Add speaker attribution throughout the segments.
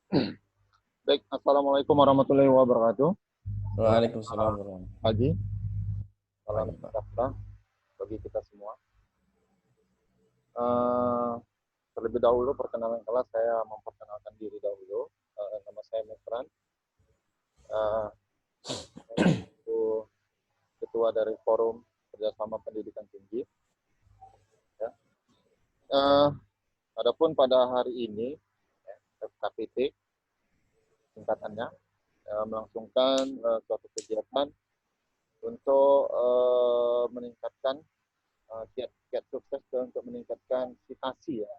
Speaker 1: Baik, Assalamualaikum warahmatullahi wabarakatuh.
Speaker 2: Waalaikumsalam
Speaker 1: Selamat
Speaker 2: warahmatullahi
Speaker 1: pagi, salam
Speaker 2: wabarakatuh, Pak.
Speaker 1: sejahtera bagi kita semua. Eh, Terlebih dahulu perkenalan kelas, saya memperkenalkan diri dahulu. Nama saya Mesran, eh, itu ketua dari Forum Kerjasama Pendidikan Tinggi. Ya. Eh, Adapun pada hari ini, FKPT singkatannya, melangsungkan suatu kegiatan untuk meningkatkan kiat-kiat sukses untuk meningkatkan citasi ya.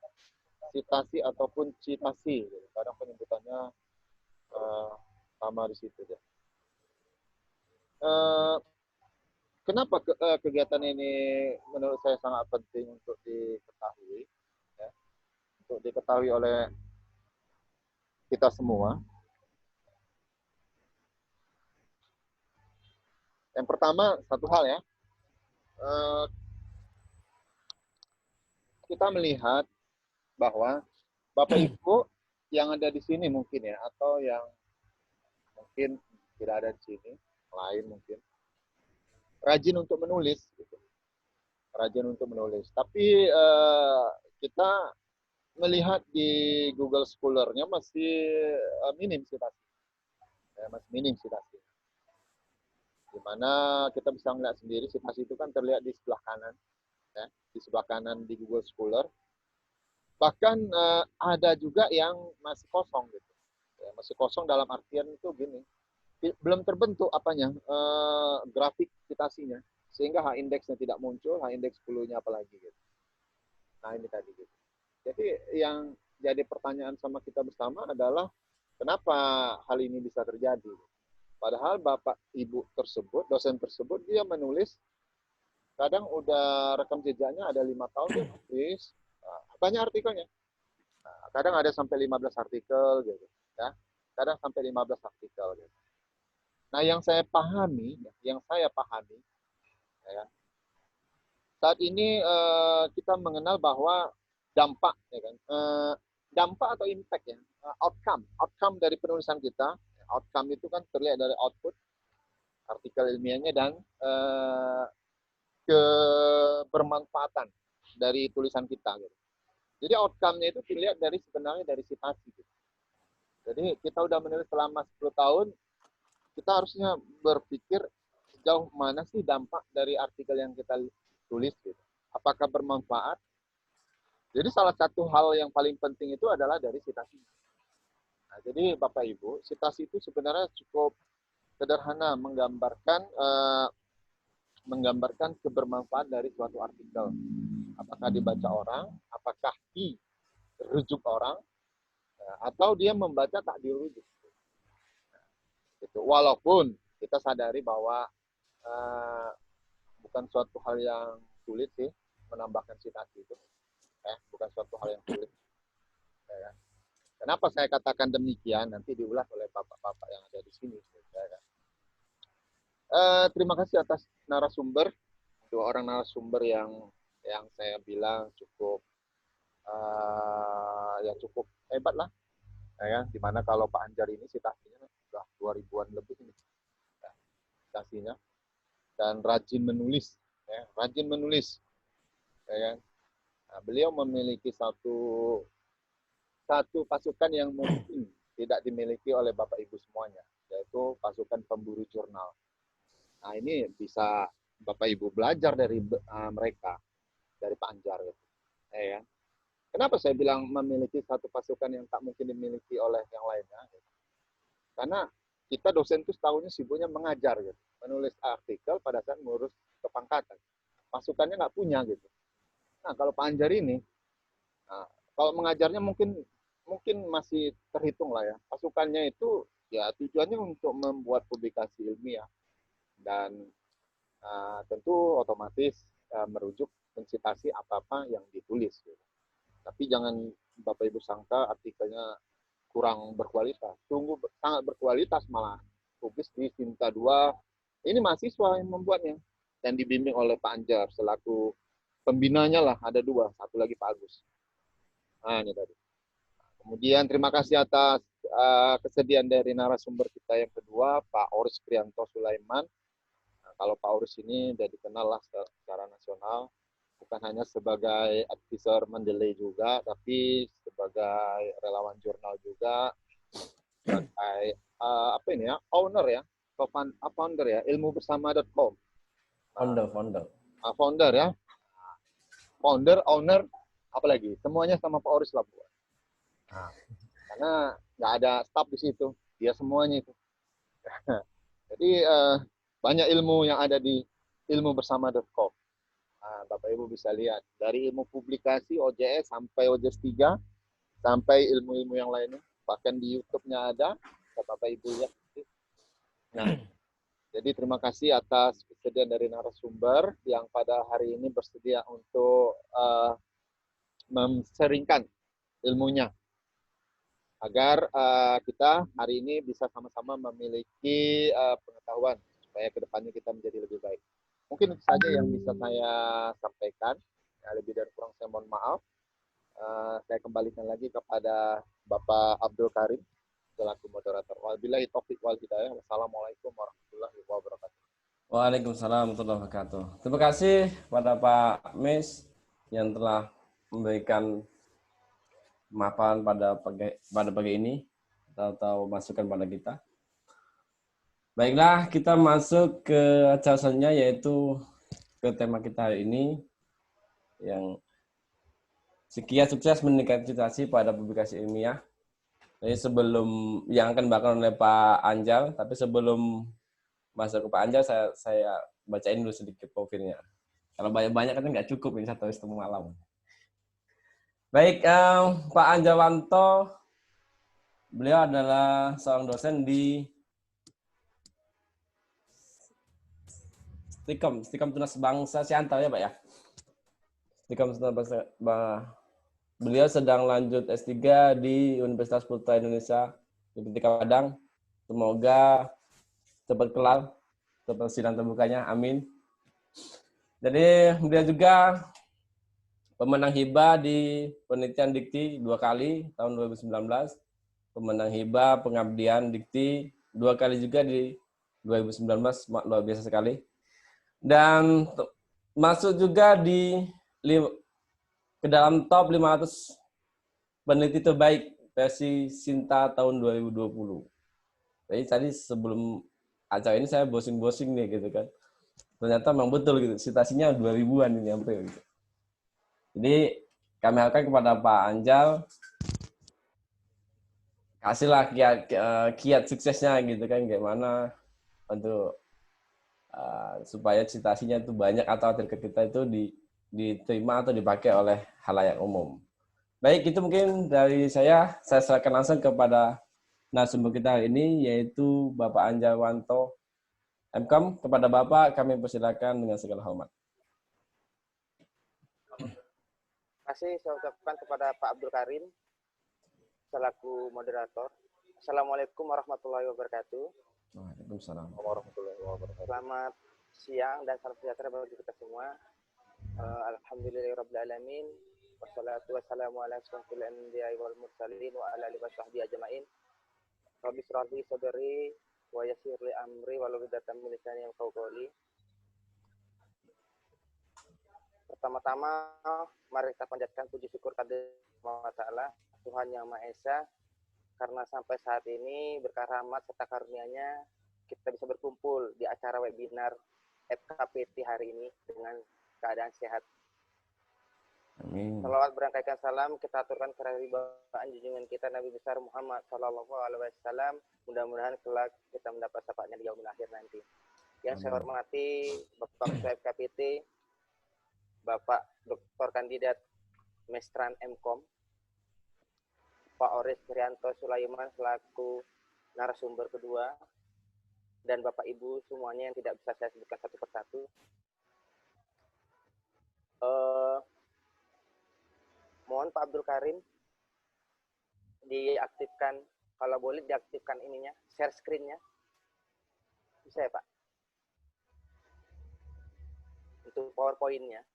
Speaker 1: Citasi ataupun citasi, kadang penyebutannya uh, sama di situ ya. Uh, Kenapa kegiatan ini menurut saya sangat penting untuk diketahui, ya, untuk diketahui oleh kita semua. Yang pertama satu hal ya, uh, kita melihat bahwa Bapak Ibu yang ada di sini mungkin ya, atau yang mungkin tidak ada di sini, lain mungkin rajin untuk menulis, gitu. Rajin untuk menulis. Tapi kita melihat di Google Scholar-nya masih minim citasi, ya, masih minim citasi. Dimana kita bisa melihat sendiri citasi itu kan terlihat di sebelah kanan, ya, di sebelah kanan di Google Scholar. Bahkan ada juga yang masih kosong gitu, ya, masih kosong dalam artian itu gini, belum terbentuk apanya grafik citasinya, sehingga H indeksnya tidak muncul, H indeks 10-nya apalagi gitu. Nah ini tadi gitu. Jadi yang jadi pertanyaan sama kita bersama adalah kenapa hal ini bisa terjadi? Padahal bapak ibu tersebut, dosen tersebut, dia menulis, kadang udah rekam jejaknya ada 5 tahun dia nulis, banyak artikelnya. Kadang ada sampai 15 artikel gitu, ya. Kadang sampai 15 artikel gitu. Nah, yang saya pahami, ya, saat ini kita mengenal bahwa dampak, ya kan, dampak atau impact ya, outcome dari penulisan kita, outcome itu kan terlihat dari output artikel ilmiahnya dan kebermanfaatan dari tulisan kita. Gitu. Jadi outcome-nya itu dilihat dari sebenarnya dari citasi. Gitu. Jadi kita udah menulis selama 10 tahun, kita harusnya berpikir sejauh mana sih dampak dari artikel yang kita tulis. Gitu. Apakah bermanfaat? Jadi salah satu hal yang paling penting itu adalah dari citasi. Nah, jadi Bapak Ibu, citasi itu sebenarnya cukup sederhana menggambarkan kebermanfaatan dari suatu artikel. Apakah dibaca orang, apakah dirujuk orang, atau dia membaca tak dirujuk. Gitu. Walaupun kita sadari bahwa bukan suatu hal yang sulit sih menambahkan citasi itu, bukan suatu hal yang sulit. Ya. Kenapa saya katakan demikian? Nanti diulas oleh bapak-bapak yang ada di sini. Ya. Terima kasih atas narasumber, dua orang narasumber yang saya bilang cukup ya cukup hebat lah, ya. Dimana kalau Pak Anjar ini citasinya sudah 2000-an lebih ini, ya, citasinya, dan rajin menulis, ya, rajin menulis, ya. Nah, beliau memiliki satu pasukan yang mungkin tidak dimiliki oleh Bapak Ibu semuanya, yaitu pasukan pemburu jurnal. Nah ini bisa Bapak Ibu belajar dari mereka, dari Pak Anjar. Gitu. Ya. Kenapa saya bilang memiliki satu pasukan yang tak mungkin dimiliki oleh yang lainnya? Gitu. Karena kita dosen itu setahunya sibuknya mengajar, gitu. Menulis artikel pada saat mengurus kepangkatan. Pasukannya nggak punya gitu. Nah kalau Pak Anjar ini, nah, kalau mengajarnya mungkin masih terhitung lah ya. Pasukannya itu ya tujuannya untuk membuat publikasi ilmiah dan tentu otomatis merujuk mensitasi apa-apa yang ditulis. Gitu. Tapi jangan Bapak Ibu sangka artikelnya kurang berkualitas. Sungguh sangat berkualitas malah. Publis di Sinta 2. Ini mahasiswa yang membuatnya. Dan dibimbing oleh Pak Anjar selaku pembinanya lah. Ada dua. Satu lagi Pak Agus. Nah ini tadi. Kemudian terima kasih atas kesediaan dari narasumber kita yang kedua, Pak Oris Prianto Sulaiman. Nah, kalau Pak Oris ini sudah dikenal lah secara nasional, bukan hanya sebagai advisor Mendeley juga, tapi sebagai relawan jurnal juga, sebagai apa ini ya, owner ya, founder ya, ilmubersama.com. Founder ya, founder, owner, apalagi semuanya sama Pak Oris lah, Bu. Nah, karena nggak ada staff di situ, dia semuanya itu. Jadi banyak ilmu yang ada di ilmubersama.com. Nah, Bapak Ibu bisa lihat dari ilmu publikasi OJS sampai OJS 3 sampai ilmu-ilmu yang lainnya, bahkan di YouTube-nya ada, Bapak Ibu lihat. Nah, jadi terima kasih atas kesediaan dari narasumber yang pada hari ini bersedia untuk memseringkan ilmunya agar kita hari ini bisa sama-sama memiliki pengetahuan supaya kedepannya kita menjadi lebih baik. Mungkin itu saja yang bisa saya sampaikan. Ya, lebih dan kurang saya mohon maaf. Saya kembalikan lagi kepada Bapak Abdul Karim selaku moderator. Wabillahi taufiq wal hidayah. Wassalamualaikum warahmatullahi wabarakatuh.
Speaker 2: Waalaikumsalam warahmatullahi wabarakatuh. Terima kasih pada Pak Mis yang telah memberikan pemaparan pada pagi ini atau masukan pada kita. Baiklah, kita masuk ke acara selanjutnya, yaitu ke tema kita hari ini yang sekian sukses meningkatkan citasi pada publikasi ilmiah. Jadi sebelum yang akan dibacakan oleh Pak Anjal, tapi sebelum masuk ke Pak Anjal, saya bacain dulu sedikit profilnya. Kalau banyak-banyak kan nggak cukup ini satu setengah malam. Baik, Pak Anjawanto, beliau adalah seorang dosen di Stikom Tunas Bangsa Siantar ya Pak ya. Stikom Tunas Bangsa. Beliau sedang lanjut S3 di Universitas Putra Indonesia di Petika Padang. Semoga cepat kelar, cepat sidang terbukanya. Amin. Jadi beliau juga pemenang hibah di penelitian dikti 2 kali tahun 2019. Pemenang hibah pengabdian dikti 2 kali juga di 2019, luar biasa sekali. Dan masuk juga ke dalam top 500 peneliti terbaik versi Sinta tahun 2020. Jadi tadi sebelum acara ini saya bossing nih gitu kan. Ternyata memang betul gitu, citasinya 2000-an ini hampir gitu. Jadi kami harapkan kepada Pak Anjal kasihlah kiat suksesnya gitu kan, gimana untuk supaya citasinya itu banyak atau target kita itu diterima atau dipakai oleh halayak umum. Baik, itu mungkin dari saya serahkan langsung kepada narasumber kita hari ini, yaitu Bapak Anjawanto MKom. Kepada Bapak kami persilakan dengan segala hormat.
Speaker 3: Terima kasih saya ucapkan kepada Pak Abdul Karim selaku moderator. Assalamualaikum warahmatullahi wabarakatuh.
Speaker 2: Waalaikumsalam
Speaker 1: warahmatullahi wabarakatuh.
Speaker 3: Selamat siang dan salam sejahtera bagi kita semua. Alhamdulillahirrabbilalamin. Wassalatu wassalamu ala asyrafil anbiya'i wal mursalin wa ala alihi washabbihi ajmain. Rabbi shrah li sadri wa yassir li amri wahlul 'uqdatam min lisani yafqahu qawli. Pertama-tama mari kita panjatkan puji syukur kepada Allah Ta'ala, Tuhan Yang Maha Esa, karena sampai saat ini berkah rahmat serta karunia-Nya kita bisa berkumpul di acara webinar FKPT hari ini dengan keadaan sehat.
Speaker 2: Amin.
Speaker 3: Salawat berangkaikan salam kita aturkan kehadiran junjungan kita Nabi besar Muhammad Sallallahu Alaihi Wasallam. Mudah-mudahan kelak kita mendapat syafaatnya di yaumil akhir nanti. Yang saya hormati Bapak Ketua FKPT, Bapak Dr. Kandidat Mestran MKom, Pak Oris Prianto Sulaiman selaku narasumber kedua, dan Bapak Ibu semuanya yang tidak bisa saya sebutkan satu persatu. Mohon Pak Abdul Karim diaktifkan, kalau boleh diaktifkan ininya, share screen-nya. Bisa ya Pak? Untuk PowerPoint-nya.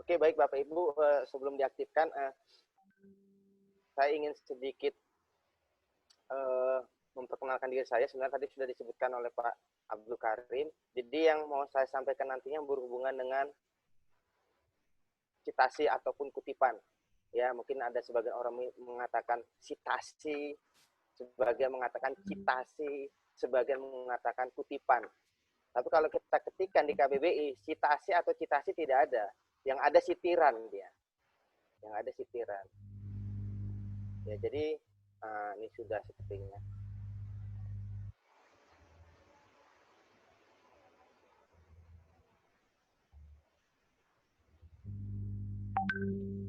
Speaker 3: Oke, baik Bapak Ibu, sebelum diaktifkan, saya ingin sedikit memperkenalkan diri saya. Sebenarnya tadi sudah disebutkan oleh Pak Abdul Karim. Jadi yang mau saya sampaikan nantinya berhubungan dengan citasi ataupun kutipan. Ya, mungkin ada sebagian orang mengatakan citasi, sebagian mengatakan citasi, sebagian mengatakan kutipan. Tapi kalau kita ketikkan di KBBI, citasi atau citasi tidak ada. Yang ada sitiran dia. Yang ada sitiran. Ya, jadi ini sudah sepertinya.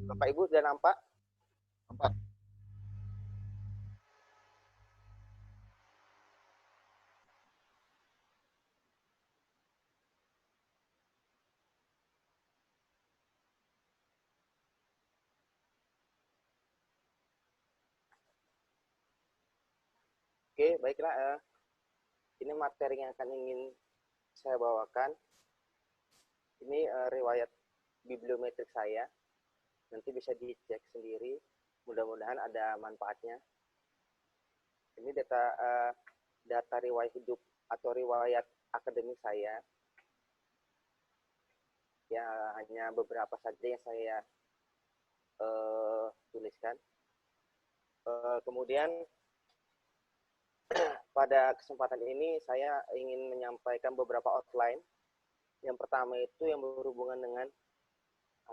Speaker 3: Bapak Ibu sudah nampak?
Speaker 1: Nampak.
Speaker 3: Oke, baiklah. Ini materi yang akan ingin saya bawakan. Ini riwayat bibliometrik saya. Nanti bisa dicek sendiri. Mudah-mudahan ada manfaatnya. Ini data riwayat hidup atau riwayat akademik saya. Ya, hanya beberapa saja yang saya tuliskan. Kemudian pada kesempatan ini saya ingin menyampaikan beberapa outline. Yang pertama itu yang berhubungan dengan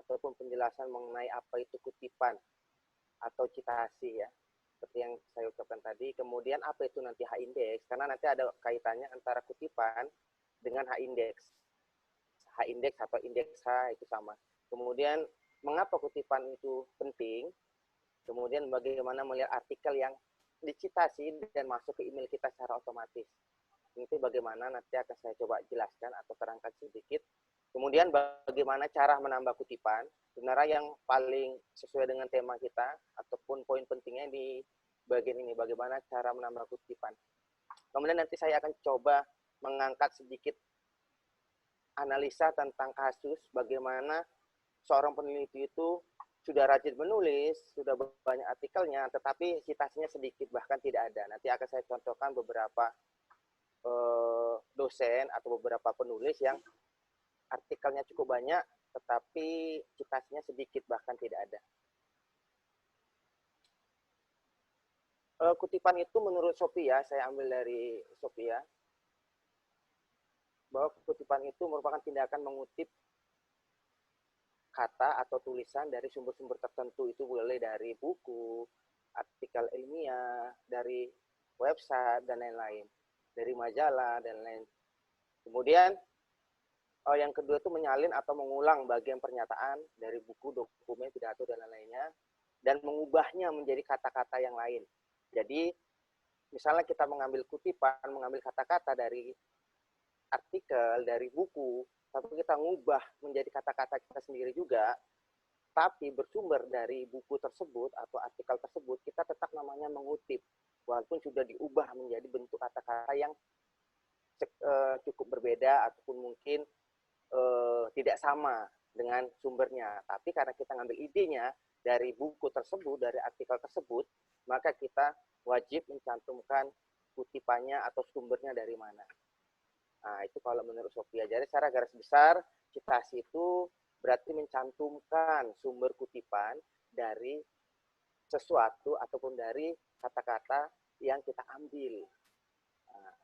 Speaker 3: ataupun penjelasan mengenai apa itu kutipan atau citasi ya. Seperti yang saya ucapkan tadi. Kemudian apa itu nanti H-index, karena nanti ada kaitannya antara kutipan dengan H-index. H-index atau indeks H itu sama. Kemudian mengapa kutipan itu penting? Kemudian bagaimana melihat artikel yang dicitasi dan masuk ke email kita secara otomatis. Itu bagaimana nanti akan saya coba jelaskan atau terangkan sedikit. Kemudian bagaimana cara menambah kutipan. Sebenarnya yang paling sesuai dengan tema kita ataupun poin pentingnya di bagian ini, bagaimana cara menambah kutipan. Kemudian nanti saya akan coba mengangkat sedikit analisa tentang kasus bagaimana seorang peneliti itu sudah rajin menulis, sudah banyak artikelnya, tetapi citasinya sedikit, bahkan tidak ada. Nanti akan saya contohkan beberapa dosen atau beberapa penulis yang artikelnya cukup banyak, tetapi citasinya sedikit, bahkan tidak ada. Kutipan itu menurut Sophia, saya ambil dari Sophia, bahwa kutipan itu merupakan tindakan mengutip kata atau tulisan dari sumber-sumber tertentu. Itu boleh dari buku, artikel ilmiah, dari website, dan lain-lain. Dari majalah, dan lain. Kemudian, yang kedua itu menyalin atau mengulang bagian pernyataan dari buku, dokumen, pidato, dan lain-lainnya, dan mengubahnya menjadi kata-kata yang lain. Jadi, misalnya kita mengambil kutipan, mengambil kata-kata dari artikel, dari buku, tapi kita ngubah menjadi kata-kata kita sendiri juga, tapi bersumber dari buku tersebut atau artikel tersebut, kita tetap namanya mengutip, walaupun sudah diubah menjadi bentuk kata-kata yang cukup berbeda ataupun mungkin tidak sama dengan sumbernya. Tapi karena kita ngambil idenya dari buku tersebut, dari artikel tersebut, maka kita wajib mencantumkan kutipannya atau sumbernya dari mana. Nah, itu kalau menurut Sophia. Jadi secara garis besar, citasi itu berarti mencantumkan sumber kutipan dari sesuatu ataupun dari kata-kata yang kita ambil. Nah,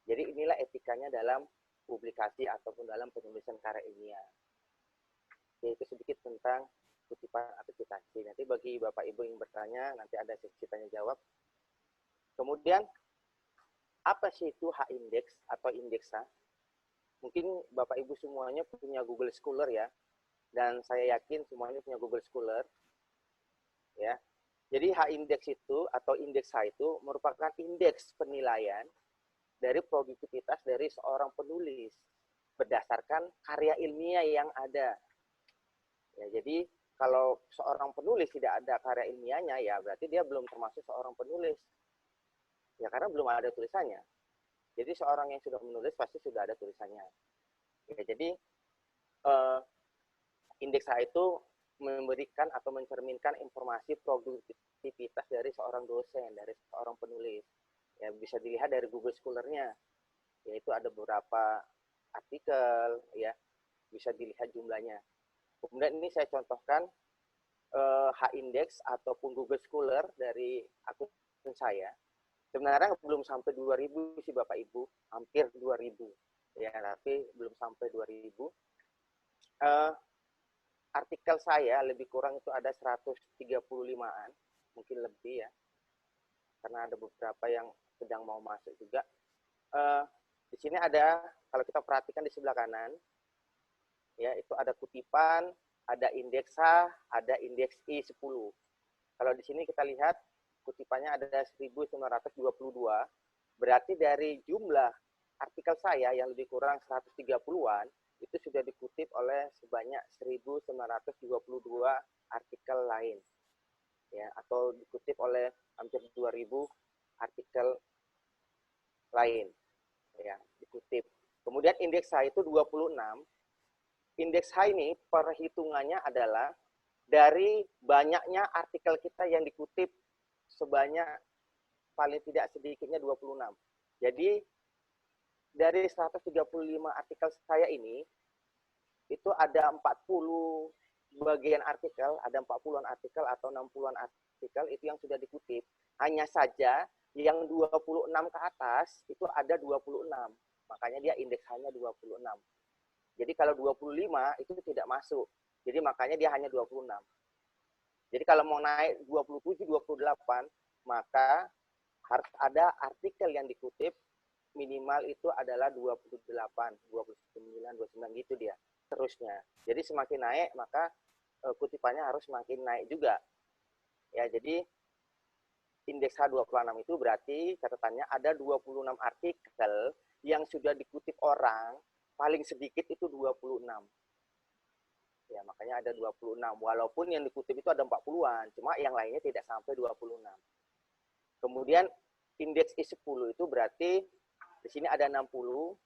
Speaker 3: jadi inilah etikanya dalam publikasi ataupun dalam penulisan karya ilmiah. Yaitu sedikit tentang kutipan atau citasi. Nanti bagi Bapak Ibu yang bertanya, nanti ada sesi tanya jawab. Kemudian, apa sih itu H-index atau indeksa? Mungkin Bapak Ibu semuanya punya Google Scholar ya, dan saya yakin semuanya punya Google Scholar. Ya, jadi H-index itu atau indeks H itu merupakan indeks penilaian dari produktivitas dari seorang penulis berdasarkan karya ilmiah yang ada. Ya, jadi kalau seorang penulis tidak ada karya ilmiahnya, ya berarti dia belum termasuk seorang penulis. Ya karena belum ada tulisannya. Jadi seorang yang sudah menulis pasti sudah ada tulisannya. Ya, jadi indeks H itu memberikan atau mencerminkan informasi produktivitas dari seorang dosen, dari seorang penulis. Ya, bisa dilihat dari Google Scholar-nya, yaitu ada beberapa artikel, ya, bisa dilihat jumlahnya. Kemudian ini saya contohkan H-index ataupun Google Scholar dari akun saya. Sebenarnya belum sampai 2000 sih Bapak Ibu, hampir 2000. Ya, tapi belum sampai 2000. Artikel saya lebih kurang itu ada 135-an, mungkin lebih ya. Karena ada beberapa yang sedang mau masuk juga. Di sini ada, kalau kita perhatikan di sebelah kanan, ya itu ada kutipan, ada indeks H, ada indeks I10. Kalau di sini kita lihat kutipannya ada 1922, berarti dari jumlah artikel saya yang lebih kurang 130-an, itu sudah dikutip oleh sebanyak 1922 artikel lain. Ya, atau dikutip oleh hampir 2000 artikel lain. Ya, dikutip. Kemudian indeks H itu 26. Indeks H ini perhitungannya adalah dari banyaknya artikel kita yang dikutip sebanyak paling tidak sedikitnya 26. Jadi dari 135 artikel saya ini itu ada 40 bagian artikel, ada 40-an artikel atau 60-an artikel itu yang sudah dikutip. Hanya saja yang 26 ke atas itu ada 26. Makanya dia indeks hanya 26. Jadi kalau 25 itu tidak masuk. Jadi makanya dia hanya 26. Jadi kalau mau naik 27, 28, maka harus ada artikel yang dikutip minimal itu adalah 28, 29, 29 gitu dia. Terusnya. Jadi semakin naik maka kutipannya harus semakin naik juga. Ya, jadi indeks H26 itu berarti catatannya ada 26 artikel yang sudah dikutip orang, paling sedikit itu 26. Ya, makanya ada 26. Walaupun yang dikutip itu ada 40-an, cuma yang lainnya tidak sampai 26. Kemudian indeks I10 itu berarti di sini ada 60,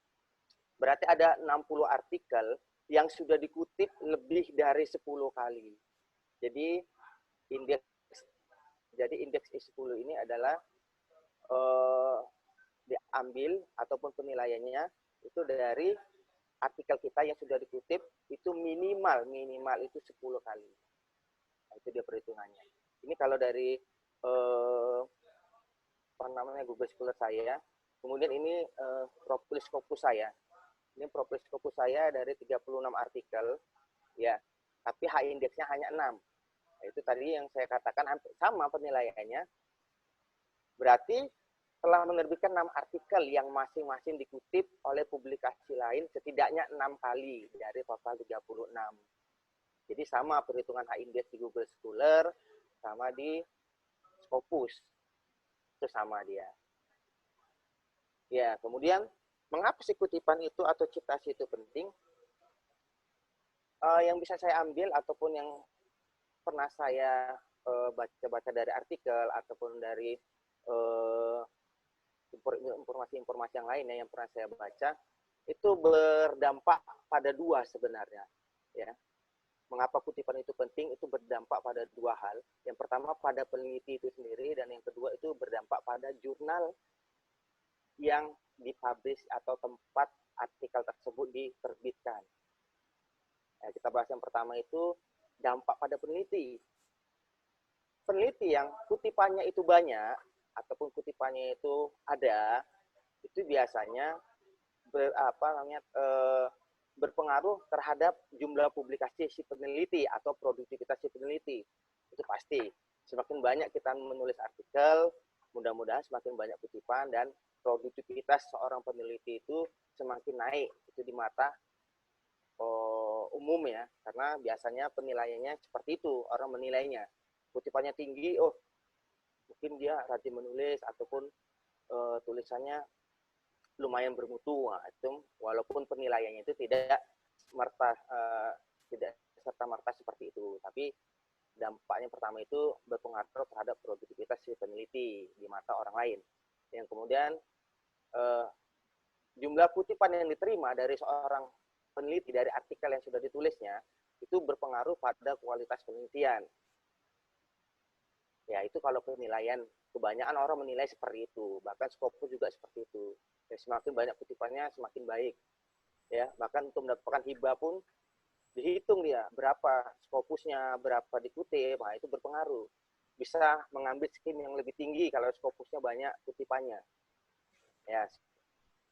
Speaker 3: berarti ada 60 artikel yang sudah dikutip lebih dari 10 kali. Jadi indeks I10 ini adalah diambil ataupun penilaiannya itu dari artikel kita yang sudah dikutip itu minimal itu 10 kali. Nah, itu dia perhitungannya. Ini kalau dari Google Scholar saya. Kemudian ini profil Scopus saya. Ini profil Scopus saya dari 36 artikel, ya. Tapi H indeksnya hanya 6. Nah, itu tadi yang saya katakan sama penilaiannya. Berarti telah menerbitkan 6 artikel yang masing-masing dikutip oleh publikasi lain setidaknya 6 kali dari total 36. Jadi sama perhitungan H index di Google Scholar sama di Scopus. Itu sama dia. Ya, kemudian mengapa sih kutipan itu atau citasi itu penting? Yang bisa saya ambil ataupun yang pernah saya baca-baca dari artikel ataupun dari informasi-informasi yang lainnya yang pernah saya baca itu berdampak pada dua sebenarnya, ya. Mengapa kutipan itu penting? Itu berdampak pada dua hal. Yang pertama pada peneliti itu sendiri, dan yang kedua itu berdampak pada jurnal yang dipublish atau tempat artikel tersebut diterbitkan. Nah, kita bahas yang pertama itu dampak pada peneliti. Peneliti yang kutipannya itu banyak ataupun kutipannya itu ada, itu biasanya berpengaruh terhadap jumlah publikasi si peneliti atau produktivitas si peneliti. Itu pasti. Semakin banyak kita menulis artikel, mudah-mudahan semakin banyak kutipan dan produktivitas seorang peneliti itu semakin naik itu di mata umum ya, karena biasanya penilaiannya seperti itu, orang menilainya kutipannya tinggi, oh mungkin dia rajin menulis ataupun tulisannya lumayan bermutu. Nah, itu walaupun penilaiannya itu tidak serta-merta seperti itu, tapi dampaknya pertama itu berpengaruh terhadap produktivitas si peneliti di mata orang lain. Yang kemudian jumlah kutipan yang diterima dari seorang peneliti dari artikel yang sudah ditulisnya itu berpengaruh pada kualitas penelitian. Ya, itu kalau penilaian, kebanyakan orang menilai seperti itu. Bahkan Scopus juga seperti itu. Ya, semakin banyak kutipannya, semakin baik. Ya, bahkan untuk mendapatkan hibah pun dihitung dia berapa Scopusnya, berapa dikutip, nah itu berpengaruh. Bisa mengambil skim yang lebih tinggi kalau Scopusnya banyak kutipannya. Ya,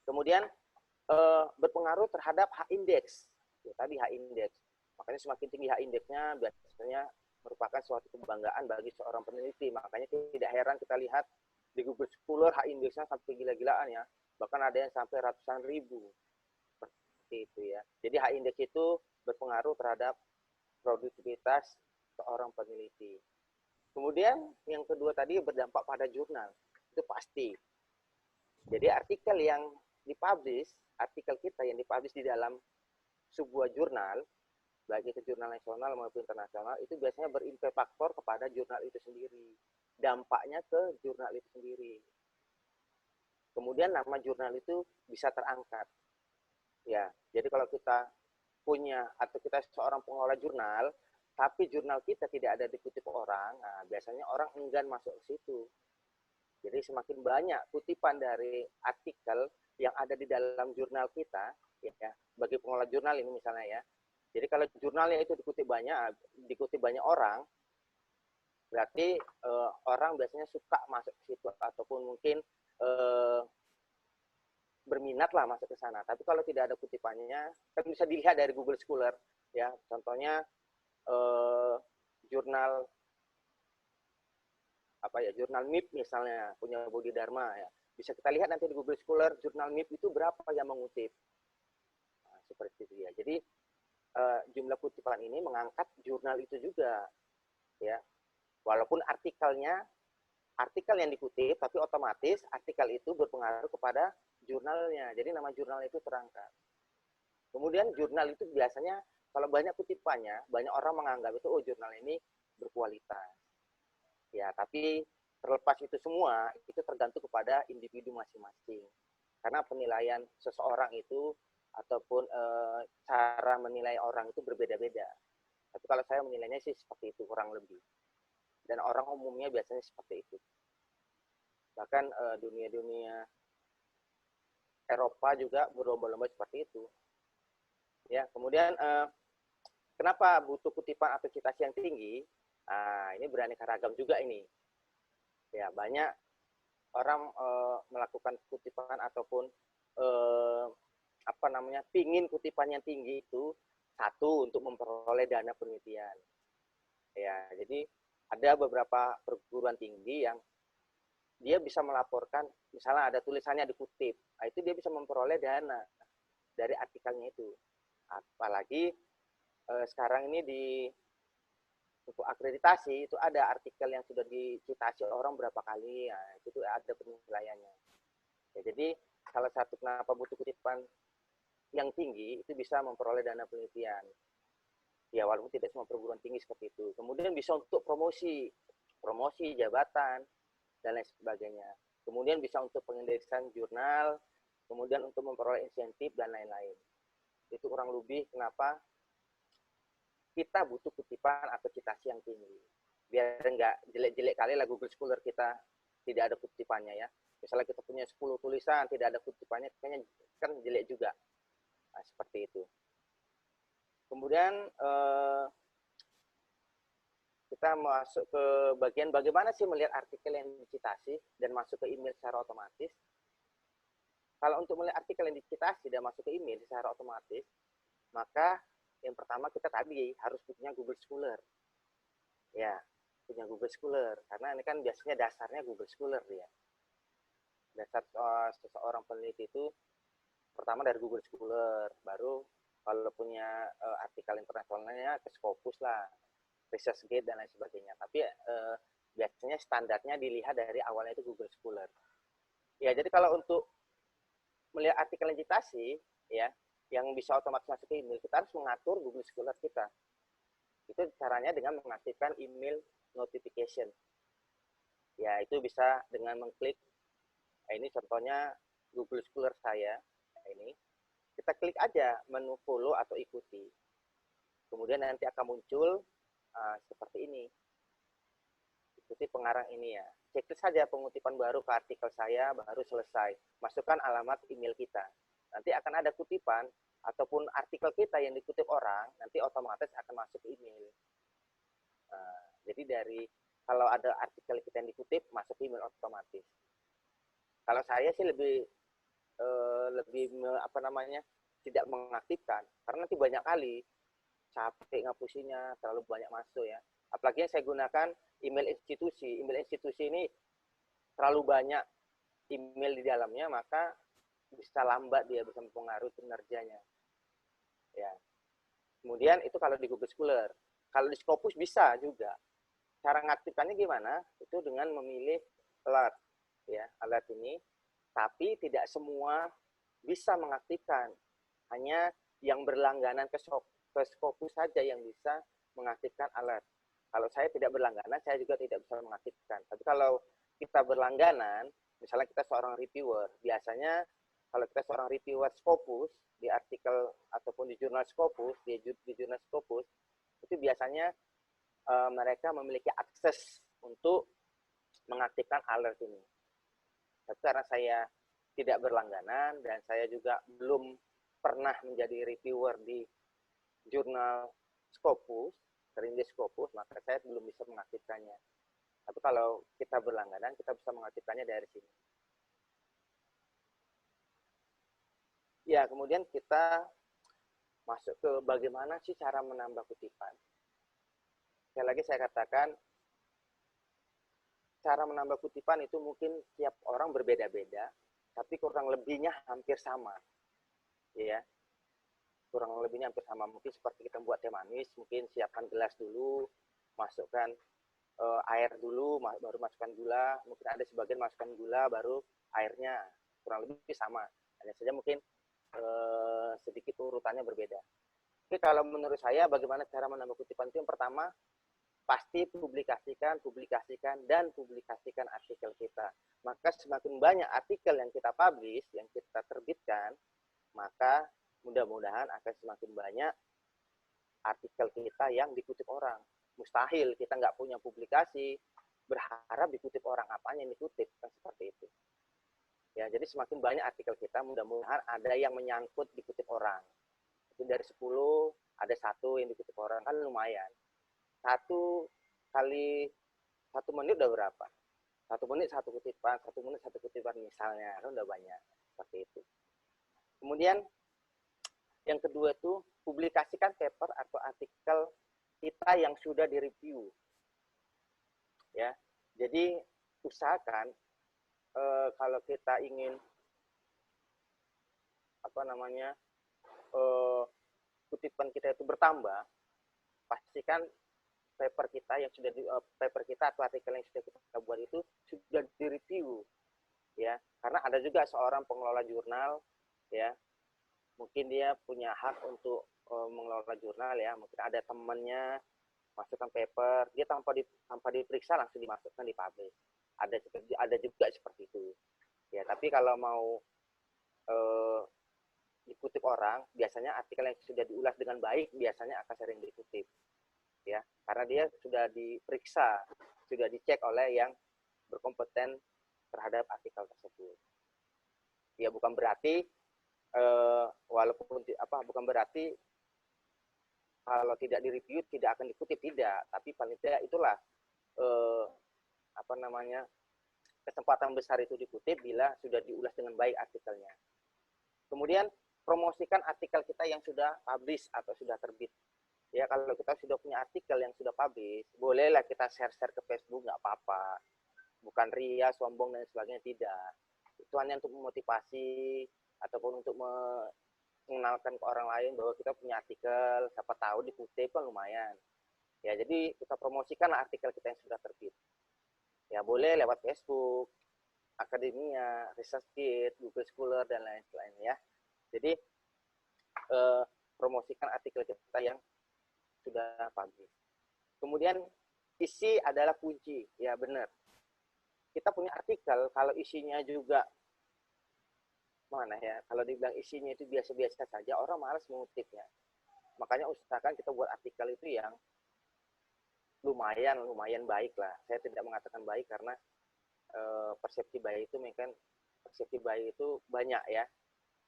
Speaker 3: kemudian berpengaruh terhadap H-index. Ya, tadi H-index. Makanya semakin tinggi H-indexnya biasanya merupakan suatu kebanggaan bagi seorang peneliti. Makanya tidak heran kita lihat di Google Scholar H-indexnya sampai gila-gilaan ya. Bahkan ada yang sampai ratusan ribu. Seperti itu ya. Jadi H-index itu berpengaruh terhadap produktivitas seorang peneliti. Kemudian yang kedua tadi berdampak pada jurnal. Itu pasti. Jadi artikel yang dipublish, artikel kita yang dipublish di dalam sebuah jurnal, baik itu jurnal nasional maupun internasional, itu biasanya berimpact faktor kepada jurnal itu sendiri. Dampaknya ke jurnal itu sendiri. Kemudian nama jurnal itu bisa terangkat. Ya, jadi kalau kita punya atau kita seorang pengelola jurnal, tapi jurnal kita tidak ada dikutip orang, nah biasanya orang enggan masuk ke situ. Jadi semakin banyak kutipan dari artikel yang ada di dalam jurnal kita, ya, bagi pengelola jurnal ini misalnya ya. Jadi kalau jurnalnya itu dikutip banyak orang, berarti orang biasanya suka masuk ke situ ataupun mungkin berminat lah masuk ke sana. Tapi kalau tidak ada kutipannya, kan bisa dilihat dari Google Scholar, ya. Contohnya jurnal jurnal MIP misalnya punya Budi Dharma ya. Bisa kita lihat nanti di Google Scholar jurnal MIP itu berapa yang mengutip. Nah, seperti itu ya. Jadi jumlah kutipan ini mengangkat jurnal itu juga ya. Walaupun artikel yang dikutip, tapi otomatis artikel itu berpengaruh kepada jurnalnya. Jadi nama jurnal itu terangkat. Kemudian jurnal itu biasanya kalau banyak kutipannya, banyak orang menganggap itu jurnal ini berkualitas. Ya, tapi terlepas itu semua, itu tergantung kepada individu masing-masing. Karena penilaian seseorang itu ataupun cara menilai orang itu berbeda-beda. Tapi kalau saya menilainya sih seperti itu kurang lebih. Dan orang umumnya biasanya seperti itu. Bahkan dunia-dunia Eropa juga berlomba-lomba seperti itu. Ya, kemudian kenapa butuh kutipan atau citasi yang tinggi? Nah, ini beraneka ragam juga ini. Ya, banyak orang melakukan kutipan ataupun pingin kutipan yang tinggi itu satu untuk memperoleh dana penelitian. Ya, jadi ada beberapa perguruan tinggi yang dia bisa melaporkan, misalnya ada tulisannya dikutip, nah itu dia bisa memperoleh dana dari artikelnya itu. Apalagi sekarang ini untuk akreditasi itu ada artikel yang sudah dicitasi orang berapa kali, ya, itu ada penilaiannya. Ya, jadi salah satu kenapa butuh kutipan yang tinggi itu bisa memperoleh dana penelitian. Ya, walaupun tidak semua perguruan tinggi seperti itu. Kemudian bisa untuk promosi jabatan dan lain sebagainya. Kemudian bisa untuk pengindeksan jurnal, kemudian untuk memperoleh insentif dan lain-lain. Itu kurang lebih kenapa kita butuh kutipan atau citasi yang tinggi. Biar enggak jelek-jelek kali lah Google Scholar kita tidak ada kutipannya ya. Misalnya kita punya 10 tulisan, tidak ada kutipannya, kayaknya kan jelek juga. Nah, seperti itu. Kemudian kita masuk ke bagian bagaimana sih melihat artikel yang dicitasi dan masuk ke email secara otomatis. Kalau untuk melihat artikel yang dicitasi dan masuk ke email secara otomatis, maka yang pertama kita tadi harus punya Google Scholar. Ya, punya Google Scholar. Karena ini kan biasanya dasarnya Google Scholar ya. Dasar seseorang peneliti itu pertama dari Google Scholar, baru kalau punya artikel internasionalnya ke Scopus lah, ResearchGate dan lain sebagainya. Tapi biasanya standarnya dilihat dari awalnya itu Google Scholar. Ya, jadi kalau untuk melihat artikel yang citasi, ya, yang bisa otomatis masuk ke email, kita harus mengatur Google Scholar kita. Itu caranya dengan mengaktifkan email notification. Ya, itu bisa dengan mengklik, ini contohnya Google Scholar saya, ini. Kita klik aja menu follow atau ikuti. Kemudian nanti akan muncul seperti ini. Ikuti pengarang ini ya. Cek saja pengutipan baru ke artikel saya, baru selesai. Masukkan alamat email kita. Nanti akan ada kutipan ataupun artikel kita yang dikutip orang, nanti otomatis akan masuk email. Jadi dari kalau ada artikel kita yang dikutip, masuk email otomatis. Kalau saya sih lebih tidak mengaktifkan, karena nanti banyak kali capek ngapusinya, terlalu banyak masuk ya. Apalagi yang saya gunakan email institusi. Email institusi ini terlalu banyak email di dalamnya, maka bisa lambat dia, bisa mempengaruhi kinerjanya. Ya. Kemudian itu kalau di Google Scholar. Kalau di Scopus bisa juga. Cara ngaktifkannya gimana? Itu dengan memilih alert, ya, alert ini. Tapi tidak semua bisa mengaktifkan. Hanya yang berlangganan ke Scopus saja yang bisa mengaktifkan alert. Kalau saya tidak berlangganan, saya juga tidak bisa mengaktifkan. Tapi kalau kita berlangganan, misalnya kita seorang reviewer, biasanya kalau kita seorang reviewer Scopus, di artikel ataupun di jurnal Scopus, di jurnal Scopus, itu biasanya mereka memiliki akses untuk mengaktifkan alert ini. Tapi karena saya tidak berlangganan dan saya juga belum pernah menjadi reviewer di jurnal Scopus, sering di Scopus, maka saya belum bisa mengaktifkannya. Tapi kalau kita berlangganan, kita bisa mengaktifkannya dari sini. Ya, kemudian kita masuk ke bagaimana sih cara menambah kutipan. Sekali lagi saya katakan, cara menambah kutipan itu mungkin tiap orang berbeda-beda, tapi kurang lebihnya hampir sama. Ya, kurang lebihnya hampir sama. Mungkin seperti kita buat teh manis, mungkin siapkan gelas dulu, masukkan air dulu, baru masukkan gula. Mungkin ada sebagian masukkan gula, baru airnya. Kurang lebih sama. Hanya saja mungkin sedikit urutannya berbeda. Oke, kalau menurut saya bagaimana cara menambah kutipan itu yang pertama, pasti publikasikan artikel kita. Maka semakin banyak artikel yang kita publish, yang kita terbitkan, maka mudah-mudahan akan semakin banyak artikel kita yang dikutip orang. Mustahil kita nggak punya publikasi, berharap dikutip orang, apanya yang dikutip, kan seperti itu. Ya, jadi semakin banyak artikel kita, mudah-mudahan ada yang menyangkut dikutip orang. Itu dari 10, ada 1 yang dikutip orang, kan lumayan. 1 kali 1 menit udah berapa? 1 menit 1 kutipan, 1 menit 1 kutipan misalnya, kan udah banyak. Seperti itu. Kemudian, yang kedua itu, publikasikan paper atau artikel kita yang sudah direview. Ya, jadi usahakan kalau kita ingin kutipan kita itu bertambah, pastikan paper kita yang sudah paper kita atau artikel yang sudah kita buat itu sudah direview, ya. Karena ada juga seorang pengelola jurnal, ya, mungkin dia punya hak untuk mengelola jurnal, ya. Mungkin ada temannya masukkan paper, dia tanpa diperiksa langsung dimasukkan di publish. Ada juga seperti itu, ya. Tapi kalau mau dikutip orang, biasanya artikel yang sudah diulas dengan baik biasanya akan sering dikutip, ya, karena dia sudah diperiksa, sudah dicek oleh yang berkompeten terhadap artikel tersebut. Ya, bukan berarti bukan berarti kalau tidak direview tidak akan dikutip, tidak, tapi paling tidak itulah kesempatan besar itu dikutip bila sudah diulas dengan baik artikelnya. Kemudian promosikan artikel kita yang sudah publish atau sudah terbit. Ya, kalau kita sudah punya artikel yang sudah publish, bolehlah kita share-share ke Facebook, nggak apa-apa. Bukan ria, sombong, dan sebagainya, tidak. Itu hanya untuk memotivasi ataupun untuk mengenalkan ke orang lain bahwa kita punya artikel, siapa tahu dikutip kan lumayan. Ya, jadi kita promosikan artikel kita yang sudah terbit. Ya, boleh lewat Facebook, Akademia, ResearchGate, Google Scholar, dan lain-lain, ya. Jadi promosikan artikel kita yang sudah publish. Kemudian isi adalah kunci, ya, benar. Kita punya artikel, kalau isinya juga kalau dibilang isinya itu biasa-biasa saja, orang malas mengutipnya. Makanya usahakan kita buat artikel itu yang lumayan baik lah. Saya tidak mengatakan baik karena persepsi baik itu banyak ya.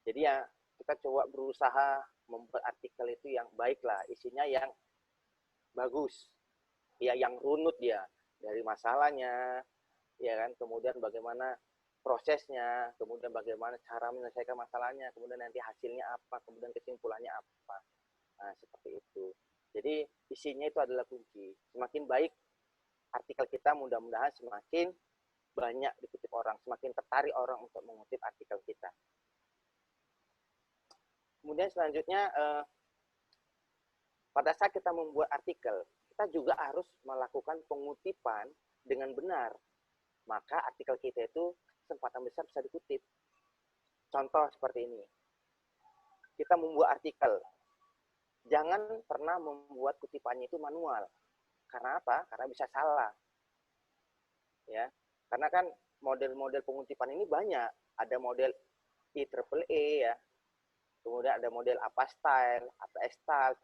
Speaker 3: Jadi ya kita coba berusaha membuat artikel itu yang baik lah, isinya yang bagus, ya yang runut dia dari masalahnya, ya kan, kemudian bagaimana prosesnya, kemudian bagaimana cara menyelesaikan masalahnya, kemudian nanti hasilnya apa, kemudian kesimpulannya apa. Nah, seperti itu. Jadi isinya itu adalah kunci. Semakin baik artikel kita, mudah-mudahan semakin banyak dikutip orang, semakin tertarik orang untuk mengutip artikel kita. Kemudian selanjutnya, pada saat kita membuat artikel, kita juga harus melakukan pengutipan dengan benar. Maka artikel kita itu kesempatan besar bisa dikutip. Contoh seperti ini. Kita membuat artikel. Jangan pernah membuat kutipannya itu manual. Karena apa? Karena bisa salah. Ya. Karena kan model-model pengutipan ini banyak. Ada model IEEE ya. Kemudian ada model apa style,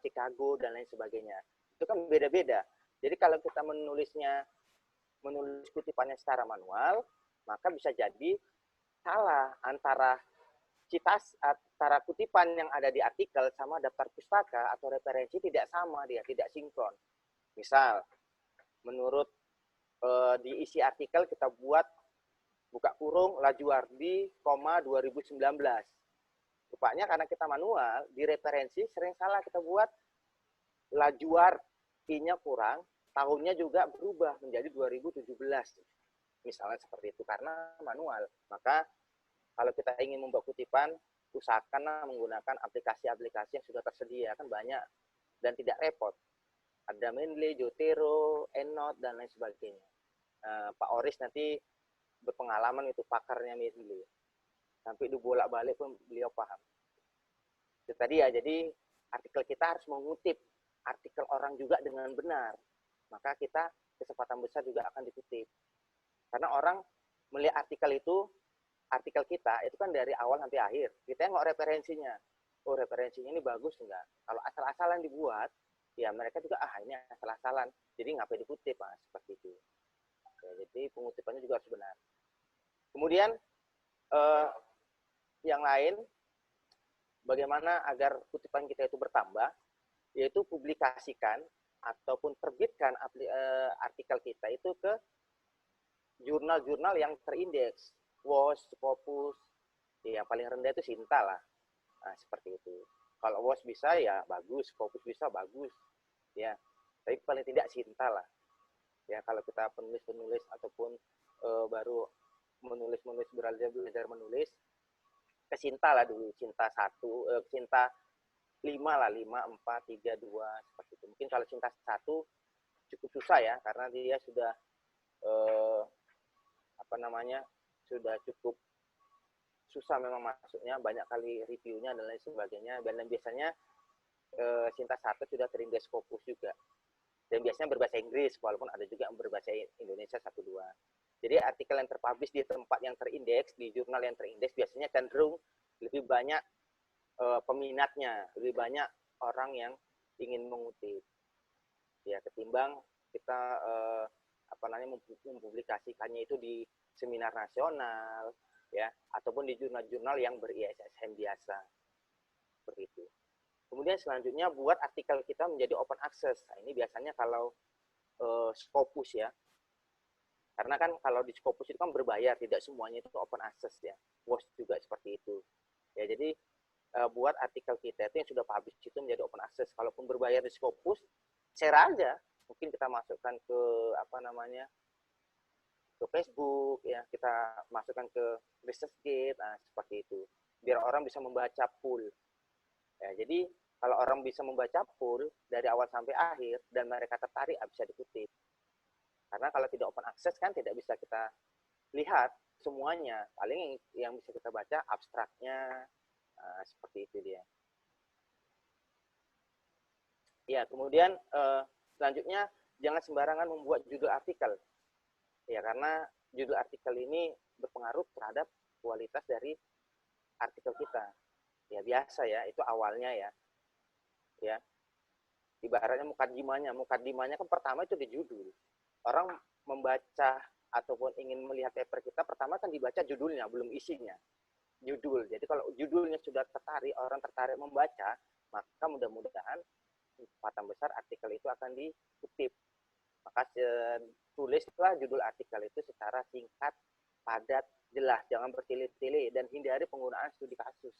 Speaker 3: Chicago, dan lain sebagainya. Itu kan beda-beda. Jadi kalau kita menulis kutipannya secara manual, maka bisa jadi salah antara kutipan yang ada di artikel sama daftar pustaka atau referensi tidak sama, dia tidak sinkron. Misal, menurut di isi artikel kita buat buka kurung Lajuardi, 2019. Rupanya karena kita manual, di referensi sering salah kita buat Lajuar, I-nya kurang, tahunnya juga berubah menjadi 2017. Misalnya seperti itu, karena manual. Maka kalau kita ingin membuat kutipan, usahakan menggunakan aplikasi-aplikasi yang sudah tersedia, kan banyak dan tidak repot. Ada Mendeley, Zotero, EndNote, dan lain sebagainya. Pak Oris nanti berpengalaman itu pakarnya Mendeley. Sampai dibolak-balik pun beliau paham. Itu tadi ya, jadi artikel kita harus mengutip artikel orang juga dengan benar. Maka kita kesempatan besar juga akan dikutip. Karena orang melihat artikel kita itu kan dari awal sampai akhir. Kita nggak referensinya. Oh, referensinya ini bagus enggak? Kalau asal-asalan dibuat, ya mereka juga, ini asal-asalan. Jadi ngapain dikutip, seperti itu. Ya, jadi pengutipannya juga harus benar. Kemudian, yang lain, bagaimana agar kutipan kita itu bertambah, yaitu publikasikan ataupun terbitkan artikel kita itu ke jurnal-jurnal yang terindeks, WOS, Scopus, yang paling rendah itu Sinta lah. Nah, seperti itu. Kalau WOS bisa ya bagus, Scopus bisa bagus, ya. Tapi paling tidak Sinta lah. Ya, kalau kita penulis-penulis ataupun baru menulis belajar menulis, ke Sinta lah dulu, Sinta 5 lah, 5, 4, 3, 2, seperti itu. Mungkin kalau Sinta 1 cukup susah ya, karena dia sudah sudah cukup susah memang masuknya, banyak kali reviewnya dan lain sebagainya, dan biasanya Sinta 1 sudah terindeks Scopus juga, dan biasanya berbahasa Inggris, walaupun ada juga yang berbahasa Indonesia 1, 2. Jadi artikel yang terpublish di tempat yang terindeks, di jurnal yang terindeks, biasanya cenderung lebih banyak peminatnya, lebih banyak orang yang ingin mengutip. Ya, ketimbang kita mempublikasikannya itu di seminar nasional, ya, ataupun di jurnal-jurnal yang ber-ISSN biasa. Seperti itu. Kemudian selanjutnya buat artikel kita menjadi open access. Nah, ini biasanya kalau Scopus ya. Karena kan kalau di Scopus itu kan berbayar, tidak semuanya itu open access ya. WOS juga seperti itu. Ya, jadi buat artikel kita itu yang sudah publish itu menjadi open access. Kalaupun berbayar di Scopus, share aja. Mungkin kita masukkan ke ke Facebook ya, kita masukkan ke ResearchGate, seperti itu. Biar orang bisa membaca full. Ya, jadi kalau orang bisa membaca full dari awal sampai akhir dan mereka tertarik, bisa dikutip. Karena kalau tidak open access kan tidak bisa kita lihat semuanya. Paling yang bisa kita baca abstraknya, seperti itu dia. Ya, kemudian selanjutnya jangan sembarangan membuat judul artikel. Ya, karena judul artikel ini berpengaruh terhadap kualitas dari artikel kita. Ya, biasa ya, itu awalnya ya. Ya, Ibaratnya mukadimahnya kan pertama itu di judul. Orang membaca ataupun ingin melihat paper kita, pertama kan dibaca judulnya, belum isinya. Judul. Jadi kalau judulnya sudah tertarik, orang tertarik membaca, maka mudah-mudahan kesempatan besar artikel itu akan dikutip. Maka tulislah judul artikel itu secara singkat, padat, jelas, jangan bertele-tele, dan hindari penggunaan studi kasus.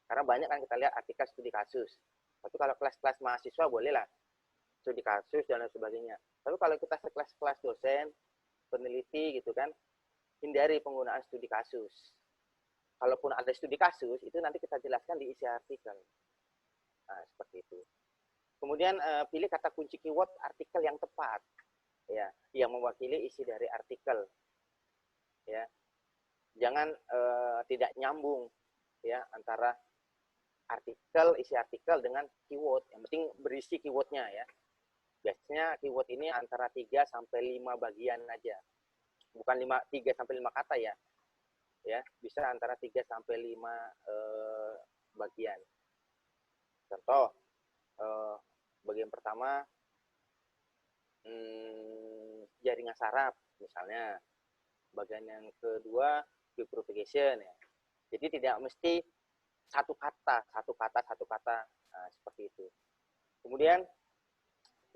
Speaker 3: Karena banyak kan kita lihat artikel studi kasus. Tapi kalau kelas-kelas mahasiswa bolehlah studi kasus dan lain sebagainya. Tapi kalau kita sekelas-kelas dosen, peneliti gitu kan, hindari penggunaan studi kasus. Kalaupun ada studi kasus, itu nanti kita jelaskan di isi artikel. Nah, seperti itu. Kemudian pilih kata kunci keyword artikel yang tepat, ya, yang mewakili isi dari artikel. Ya, jangan tidak nyambung, ya, antara artikel, isi artikel dengan keyword. Yang penting berisi keywordnya, ya. Biasanya keyword ini antara 3 sampai 5 bagian aja. Bukan 3 sampai 5 kata, ya. Ya, bisa antara 3 sampai 5 bagian. Contoh, bagian pertama jaringan saraf misalnya. Bagian yang kedua bifurcation, ya. Jadi tidak mesti satu kata. Nah, seperti itu. Kemudian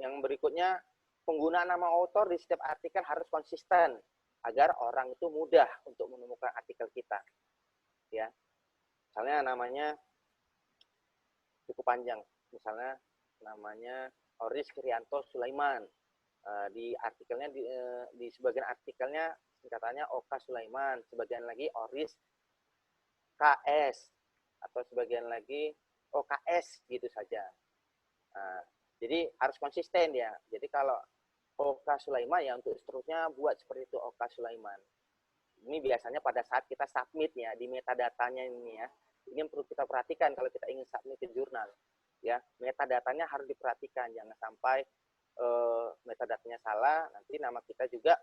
Speaker 3: yang berikutnya, penggunaan nama author di setiap artikel harus konsisten agar orang itu mudah untuk menemukan artikel kita. Ya. Misalnya namanya cukup panjang. Misalnya namanya Oris Kriyanto Sulaiman. Di artikelnya di sebagian artikelnya singkatannya Oka Sulaiman, sebagian lagi Oris KS, atau sebagian lagi OKS gitu saja. Nah, jadi harus konsisten, ya. Jadi kalau Oka Sulaiman, ya untuk seterusnya buat seperti itu, Oka Sulaiman. Ini biasanya pada saat kita submit, ya, di metadatanya ini, ya. Ini yang perlu kita perhatikan kalau kita ingin submit ke jurnal, ya. Metadatanya harus diperhatikan, jangan sampai metadatanya salah, nanti nama kita juga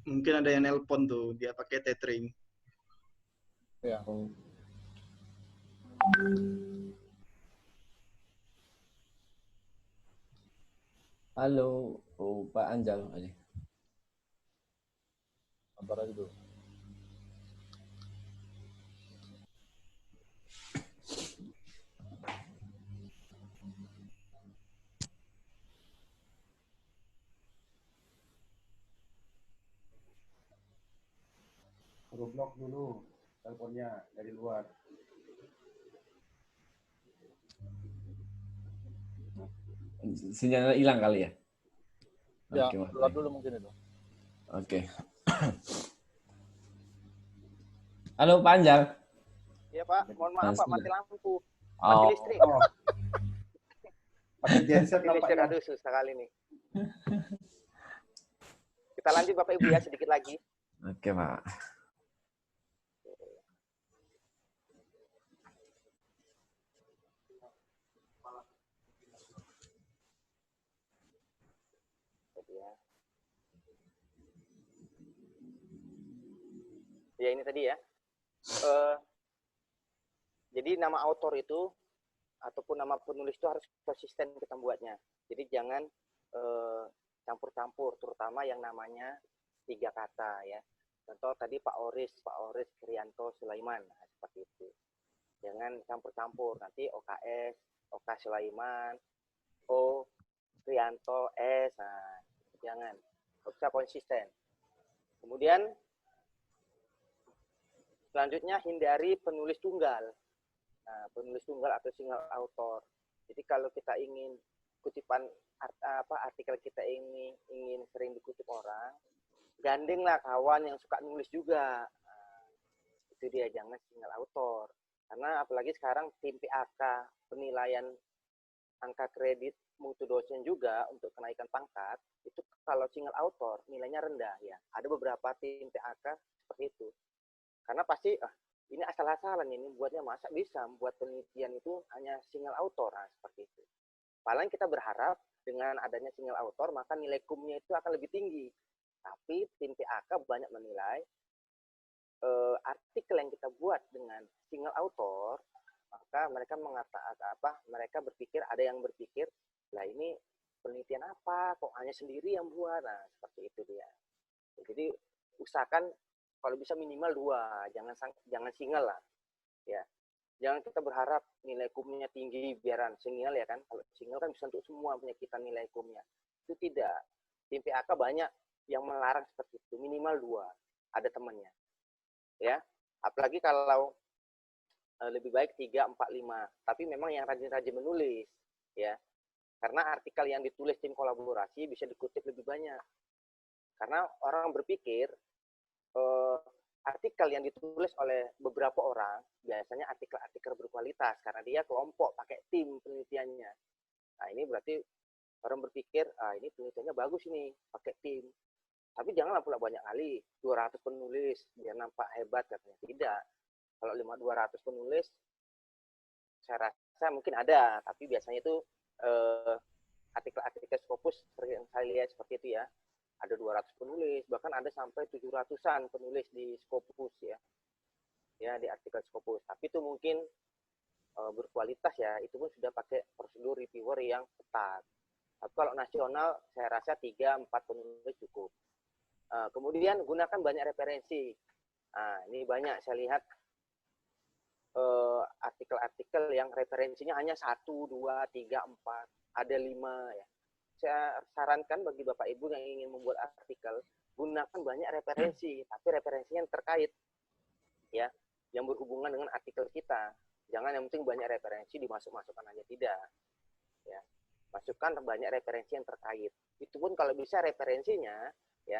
Speaker 4: Mungkin ada yang nelpon tuh, dia pakai tethering.
Speaker 1: Ya.
Speaker 2: Halo, Pak Anjal.
Speaker 1: Sabar aja dulu.
Speaker 5: Suruh blok dulu teleponnya dari luar.
Speaker 2: Sinyalnya hilang kali ya?
Speaker 1: Ya,
Speaker 2: Oke,
Speaker 1: keluar dulu mungkin itu.
Speaker 2: Oke. Halo, Pak Anjal.
Speaker 3: ya Pak, mohon maaf Pak, mati lampu, mati
Speaker 2: Oh,
Speaker 3: listrik.
Speaker 5: Pakai genset
Speaker 3: Mati listrik,
Speaker 5: nampaknya.
Speaker 3: aduh susah kali nih. Kita lanjut Bapak Ibu, ya, sedikit lagi.
Speaker 2: oke, Pak.
Speaker 3: Ya, ini tadi, ya. Jadi nama autor itu ataupun nama penulis itu harus konsisten kita buatnya. Jadi jangan campur-campur, terutama yang namanya 3 kata, ya. Contoh tadi Pak Oris Kriyanto Sulaiman, nah, seperti itu. Jangan campur-campur, nanti OKS, Oka Sulaiman, O Kriyanto S, nah, jangan. Harus konsisten. Kemudian selanjutnya hindari penulis tunggal. Nah, penulis tunggal atau single author. Jadi kalau kita ingin kutipan artikel kita ini ingin sering dikutip orang, gandenglah kawan yang suka nulis juga. Nah, itu dia, jangan single author. Karena apalagi sekarang tim PAK, penilaian angka kredit mutu dosen juga untuk kenaikan pangkat, itu kalau single author nilainya rendah, ya. Ada beberapa tim PAK seperti itu. Karena pasti ini asli asal-asalan ini buatnya, masa bisa membuat penelitian itu hanya single author, nah, seperti itu. Paling kita berharap dengan adanya single author maka nilai kumnya itu akan lebih tinggi. Tapi tim PAK banyak menilai artikel yang kita buat dengan single author, maka mereka mengatakan mereka berpikir, ada yang berpikir, lah ini penelitian apa kok hanya sendiri yang buat. Nah, seperti itu dia. Jadi usahakan kalau bisa minimal 2, jangan single lah, ya. Jangan kita berharap nilai kumnya tinggi biaran single ya kan. Kalau single kan bisa untuk semua punya kita nilai kumnya. Itu tidak. Tim PAK banyak yang melarang seperti itu, minimal 2, ada temannya. Ya. Apalagi kalau lebih baik 3, 4, 5. Tapi memang yang rajin-rajin menulis, ya. Karena artikel yang ditulis tim kolaborasi bisa dikutip lebih banyak. Karena orang berpikir artikel yang ditulis oleh beberapa orang biasanya artikel-artikel berkualitas karena dia kelompok pakai tim penelitiannya. Nah, ini berarti orang berpikir, ini penelitiannya bagus ini, pakai tim. Tapi janganlah pula banyak kali 200 penulis biar nampak hebat katanya. Tidak. Kalau 200 penulis saya rasa mungkin ada, tapi biasanya itu artikel-artikel Scopus yang saya lihat seperti itu ya. Ada 200 penulis, bahkan ada sampai 700-an penulis di Scopus ya. Ya, di artikel Scopus. Tapi itu mungkin berkualitas ya, itu pun sudah pakai prosedur reviewer yang ketat. Tapi kalau nasional saya rasa 3-4 penulis cukup. Kemudian gunakan banyak referensi. Nah, ini banyak saya lihat artikel-artikel yang referensinya hanya 1, 2, 3, 4, ada 5 ya. Saya sarankan bagi Bapak Ibu yang ingin membuat artikel, gunakan banyak referensi, tapi referensinya yang terkait, ya, yang berhubungan dengan artikel kita. Jangan yang penting banyak referensi dimasuk-masukkan aja, tidak. Ya, masukkan banyak referensi yang terkait. Itu pun kalau bisa referensinya, ya,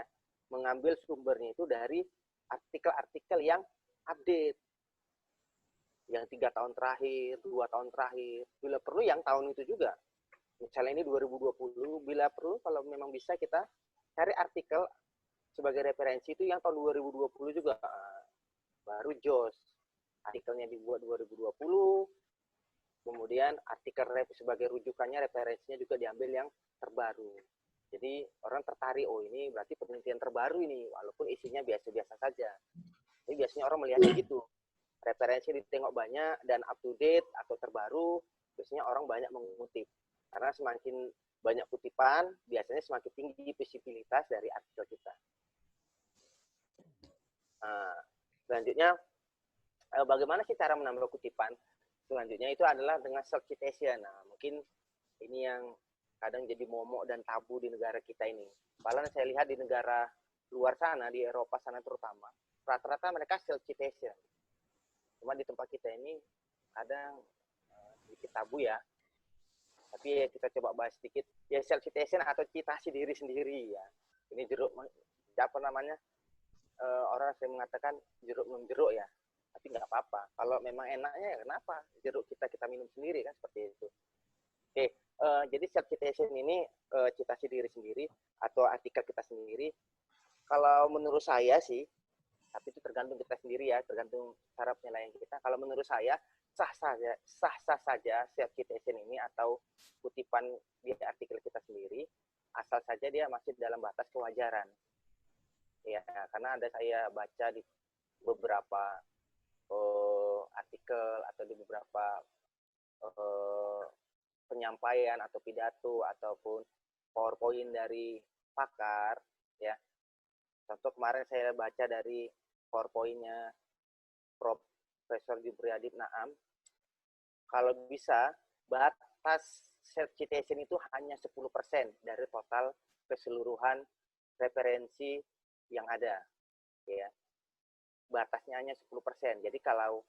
Speaker 3: mengambil sumbernya itu dari artikel-artikel yang update, yang 3 tahun terakhir, 2 tahun terakhir, bila perlu yang tahun itu juga. Misalnya ini 2020, bila perlu kalau memang bisa kita cari artikel sebagai referensi itu yang tahun 2020 juga. Baru JOS. Artikelnya dibuat 2020, kemudian artikel sebagai rujukannya, referensinya juga diambil yang terbaru. Jadi orang tertarik, oh ini berarti penelitian terbaru ini, walaupun isinya biasa-biasa saja. Jadi biasanya orang melihatnya gitu. Referensi ditengok banyak dan up to date atau terbaru, biasanya orang banyak mengutip. Karena semakin banyak kutipan, biasanya semakin tinggi visibilitas dari artikel kita. Nah, selanjutnya, bagaimana sih cara menambah kutipan? Selanjutnya itu adalah dengan self citation. Nah, mungkin ini yang kadang jadi momok dan tabu di negara kita ini. Padahal saya lihat di negara luar sana, di Eropa sana terutama, rata-rata mereka self citation. Cuma di tempat kita ini kadang sedikit tabu ya. Tapi ya kita coba bahas sedikit. Ya self citation atau citasi diri sendiri ya. Ini jeruk, apa namanya? Orang sering mengatakan jeruk menjeruk ya. Tapi nggak apa-apa. Kalau memang enaknya ya kenapa? Jeruk kita minum sendiri kan, seperti itu. Oke, jadi self citation ini citasi diri sendiri atau artikel kita sendiri. Kalau menurut saya sih, tapi itu tergantung kita sendiri ya, tergantung cara penilaian kita. Kalau menurut saya sah-sah saja self citation ini atau kutipan di artikel kita sendiri, asal saja dia masih dalam batas kewajaran. Ya, karena ada saya baca di beberapa artikel atau di beberapa penyampaian atau pidato ataupun PowerPoint dari pakar, ya. Contoh kemarin saya baca dari PowerPoint-nya Profesor Jubriyadib Naam, kalau bisa batas self citation itu hanya 10% dari total keseluruhan referensi yang ada, ya. Batasnya hanya 10%. Jadi kalau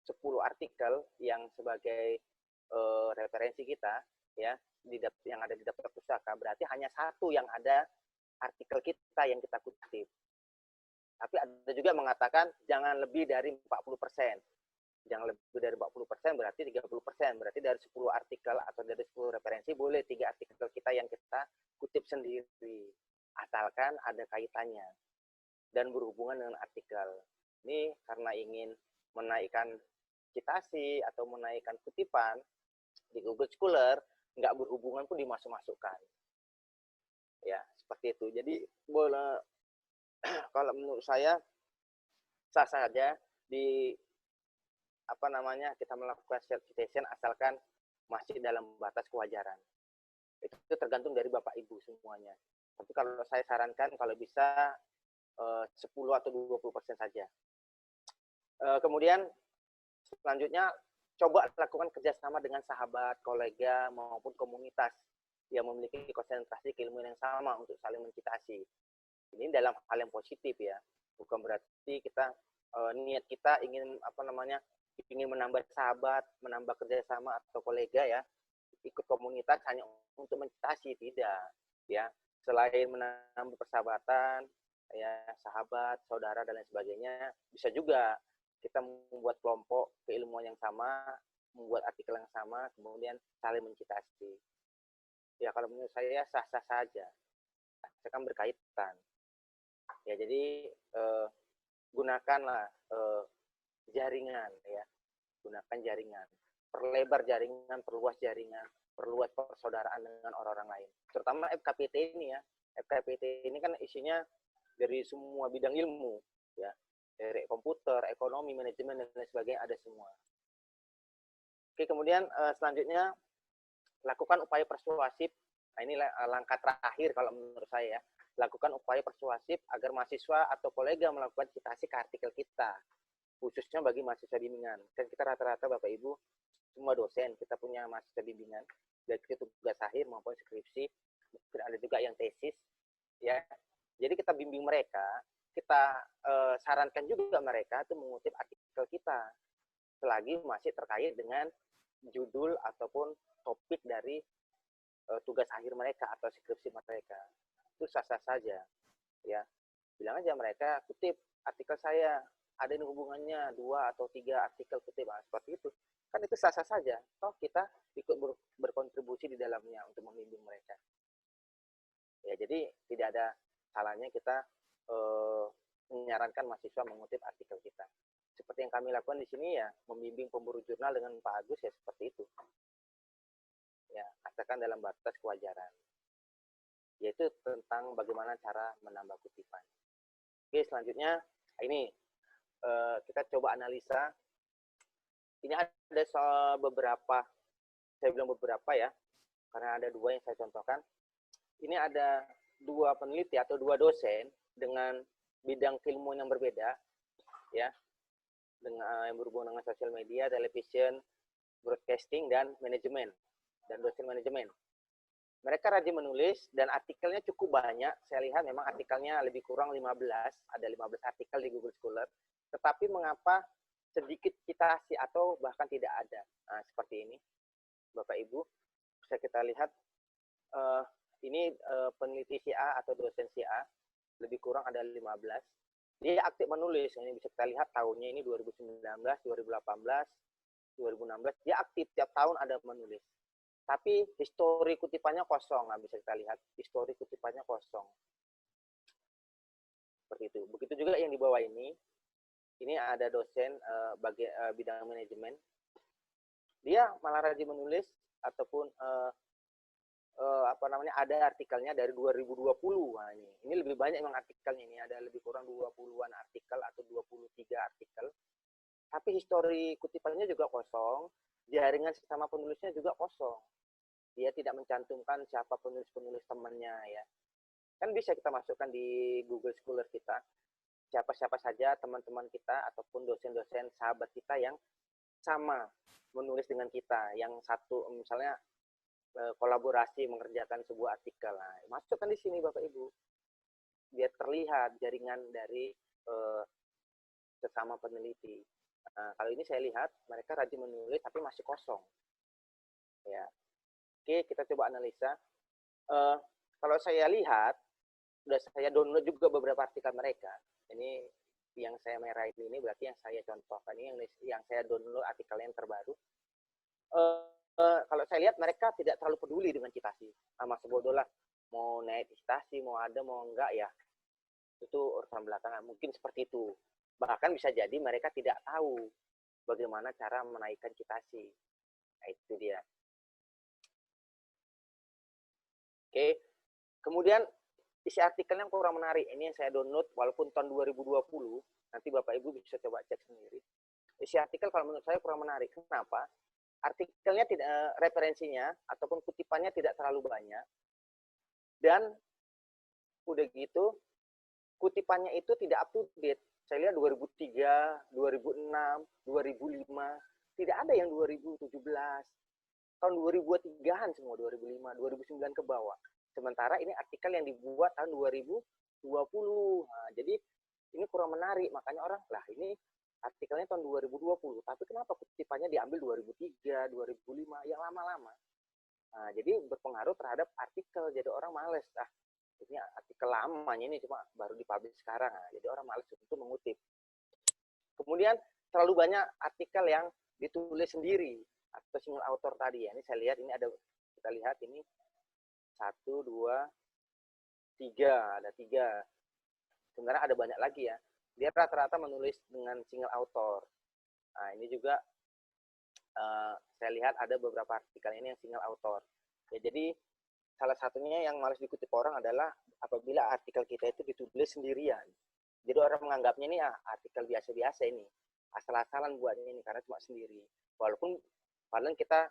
Speaker 3: 10 artikel yang sebagai referensi kita, ya, yang ada di daftar pustaka, berarti hanya 1 yang ada artikel kita yang kita kutip. Tapi ada juga mengatakan jangan lebih dari 40%. Jangan lebih dari 40% berarti 30%. Berarti dari 10 artikel atau dari 10 referensi boleh 3 artikel kita yang kita kutip sendiri. Asalkan ada kaitannya dan berhubungan dengan artikel. Ini karena ingin menaikkan citasi atau menaikkan kutipan di Google Scholar, nggak berhubungan pun dimasuk-masukkan. Ya, seperti itu. Jadi boleh, kalau menurut saya sah saja di kita melakukan self citation asalkan masih dalam batas kewajaran. Itu tergantung dari Bapak Ibu semuanya. Tapi kalau saya sarankan kalau bisa 10 atau 20% saja. Kemudian selanjutnya coba lakukan kerjasama dengan sahabat, kolega maupun komunitas yang memiliki konsentrasi keilmuan yang sama untuk saling mencitasi. Ini dalam hal yang positif ya, bukan berarti kita niat kita ingin ingin menambah sahabat, menambah kerjasama atau kolega ya, ikut komunitas hanya untuk mencitasi, tidak ya. Selain menambah persahabatan ya, sahabat, saudara dan lain sebagainya, bisa juga kita membuat kelompok keilmuan yang sama, membuat artikel yang sama, kemudian saling mencitasi. Ya kalau menurut saya sah-sah saja, akan berkaitan. Ya jadi gunakanlah jaringan ya, gunakan jaringan, perlebar jaringan, perluas jaringan, perluas persaudaraan dengan orang-orang lain. Terutama FKPT ini ya, FKPT ini kan isinya dari semua bidang ilmu ya, dari komputer, ekonomi, manajemen dan lain sebagainya ada semua. Oke, kemudian selanjutnya lakukan upaya persuasif. Nah, ini langkah terakhir kalau menurut saya ya. Lakukan upaya persuasif agar mahasiswa atau kolega melakukan citasi ke artikel kita, khususnya bagi mahasiswa bimbingan. Kan kita rata-rata Bapak Ibu semua dosen, kita punya mahasiswa bimbingan, baik itu tugas akhir maupun skripsi, mungkin ada juga yang tesis, ya. Jadi kita bimbing mereka, kita sarankan juga mereka itu mengutip artikel kita, selagi masih terkait dengan judul ataupun topik dari tugas akhir mereka atau skripsi mereka. Itu sah-sah saja, ya. Bilang aja mereka kutip artikel saya, ada yang hubungannya 2 atau 3 artikel kutip, seperti itu. Kan itu sah-sah saja. Toh kita ikut berkontribusi di dalamnya untuk membimbing mereka. Ya, jadi tidak ada salahnya kita menyarankan mahasiswa mengutip artikel kita. Seperti yang kami lakukan di sini ya, membimbing pemburu jurnal dengan Pak Agus ya seperti itu. Ya, asalkan dalam batas kewajaran. Yaitu tentang bagaimana cara menambah kutipan. Oke, selanjutnya ini kita coba analisa. Ini ada beberapa, saya bilang beberapa ya, karena ada 2 yang saya contohkan. Ini ada 2 peneliti atau 2 dosen dengan bidang keilmuan yang berbeda, ya, dengan yang berhubungan dengan sosial media, television, broadcasting dan manajemen, dan dosen manajemen. Mereka rajin menulis dan artikelnya cukup banyak. Saya lihat memang artikelnya lebih kurang 15, ada 15 artikel di Google Scholar. Tetapi mengapa sedikit citasi atau bahkan tidak ada? Nah, seperti ini, Bapak Ibu, bisa kita lihat ini peneliti si A atau dosen si A, lebih kurang ada 15. Dia aktif menulis, ini bisa kita lihat tahunnya ini 2019, 2018, 2016, dia aktif tiap tahun ada menulis. Tapi histori kutipannya kosong, nah bisa kita lihat histori kutipannya kosong. Seperti itu. Begitu juga yang di bawah ini ada dosen bidang manajemen. Dia malah rajin menulis ataupun ada artikelnya dari 2020. Nah, ini lebih banyak memang artikelnya, ini ada lebih kurang 20-an artikel atau 23 artikel. Tapi histori kutipannya juga kosong, jaringan sesama penulisnya juga kosong. Dia tidak mencantumkan siapa penulis-penulis temannya ya. Kan bisa kita masukkan di Google Scholar kita, siapa-siapa saja teman-teman kita ataupun dosen-dosen sahabat kita yang sama menulis dengan kita, yang satu misalnya kolaborasi mengerjakan sebuah artikel. Nah, masukkan di sini Bapak Ibu, biar terlihat jaringan dari sesama peneliti. Nah, kalau ini saya lihat mereka rajin menulis tapi masih kosong. Ya, oke, kita coba analisa. Kalau saya lihat, sudah saya download juga beberapa artikel mereka. Ini yang saya merah ini berarti yang saya contohkan, ini yang saya download artikel yang terbaru. Kalau saya lihat mereka tidak terlalu peduli dengan citasi. Masa bodoh lah, mau naik citasi, mau ada, mau enggak ya. Itu urusan belakangan, mungkin seperti itu. Bahkan bisa jadi mereka tidak tahu bagaimana cara menaikkan citasi. Nah, itu dia. Oke. Kemudian isi artikelnya kurang menarik. Ini yang saya download walaupun tahun 2020, nanti Bapak Ibu bisa coba cek sendiri. Isi artikel kalau menurut saya kurang menarik. Kenapa? Artikelnya tidak, referensinya ataupun kutipannya tidak terlalu banyak. Dan udah gitu kutipannya itu tidak up to date. Saya lihat 2003, 2006, 2005, tidak ada yang 2017. Tahun 2003-an semua, 2005, 2009 ke bawah. Sementara ini artikel yang dibuat tahun 2020. Nah, jadi ini kurang menarik, makanya orang, lah ini artikelnya tahun 2020, tapi kenapa kutipannya diambil 2003, 2005, yang lama-lama. Nah, jadi berpengaruh terhadap artikel, jadi orang males. Ini artikel lamanya ini cuma baru dipublish sekarang. Nah, jadi orang males untuk mengutip. Kemudian terlalu banyak artikel yang ditulis sendiri atau single author tadi ya. Ini saya lihat ini ada, kita lihat ini 1, 2, 3, ada 3. Sebenarnya ada banyak lagi ya. Dia rata-rata menulis dengan single author. Nah, ini juga saya lihat ada beberapa artikel ini yang single author. Ya, jadi salah satunya yang malas dikutip orang adalah apabila artikel kita itu ditulis sendirian. Jadi orang menganggapnya ini artikel biasa-biasa ini. Asal-asalan buatnya ini karena cuma sendiri. Walaupun padahal kita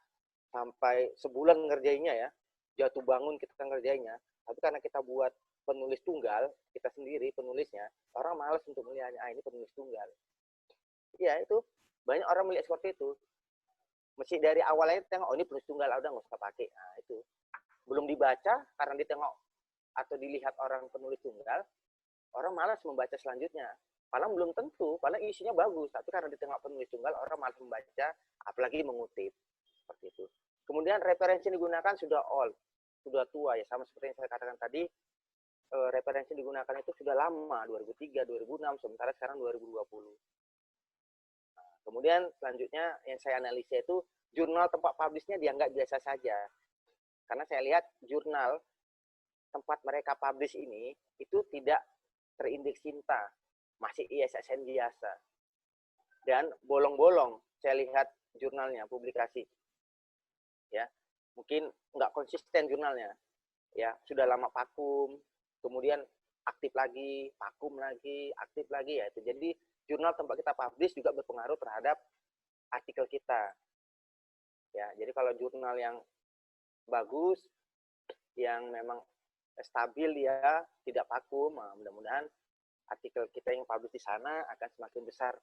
Speaker 3: sampai sebulan ngerjainnya ya. Jatuh bangun kita ngerjainnya. Tapi karena kita buat penulis tunggal, kita sendiri penulisnya, orang malas untuk melihatnya, ini penulis tunggal. Ya itu, banyak orang melihat seperti itu. Mesti dari awalnya tengok, ini penulis tunggal, udah nggak usah pakai. Nah itu. Belum dibaca, karena ditengok atau dilihat orang penulis tunggal, orang malas membaca selanjutnya. Padahal belum tentu, padahal isinya bagus, tapi karena ditengok penulis tunggal, orang malas membaca, apalagi mengutip. Seperti itu. Kemudian referensi yang digunakan sudah old, sudah tua ya, sama seperti yang saya katakan tadi, referensi yang digunakan itu sudah lama, 2003, 2006, sementara sekarang 2020. Nah, kemudian selanjutnya yang saya analisa itu, jurnal tempat publishnya dianggap biasa saja. Karena saya lihat jurnal tempat mereka publish ini itu tidak terindeks cinta, masih ISSN biasa. Dan bolong-bolong saya lihat jurnalnya, publikasi. Ya, mungkin nggak konsisten jurnalnya. Ya, sudah lama vakum, kemudian aktif lagi, vakum lagi, aktif lagi ya itu. Jadi jurnal tempat kita publish juga berpengaruh terhadap artikel kita. Ya, jadi kalau jurnal yang bagus, yang memang stabil ya, tidak vakum, nah, mudah-mudahan artikel kita yang publish di sana akan semakin besar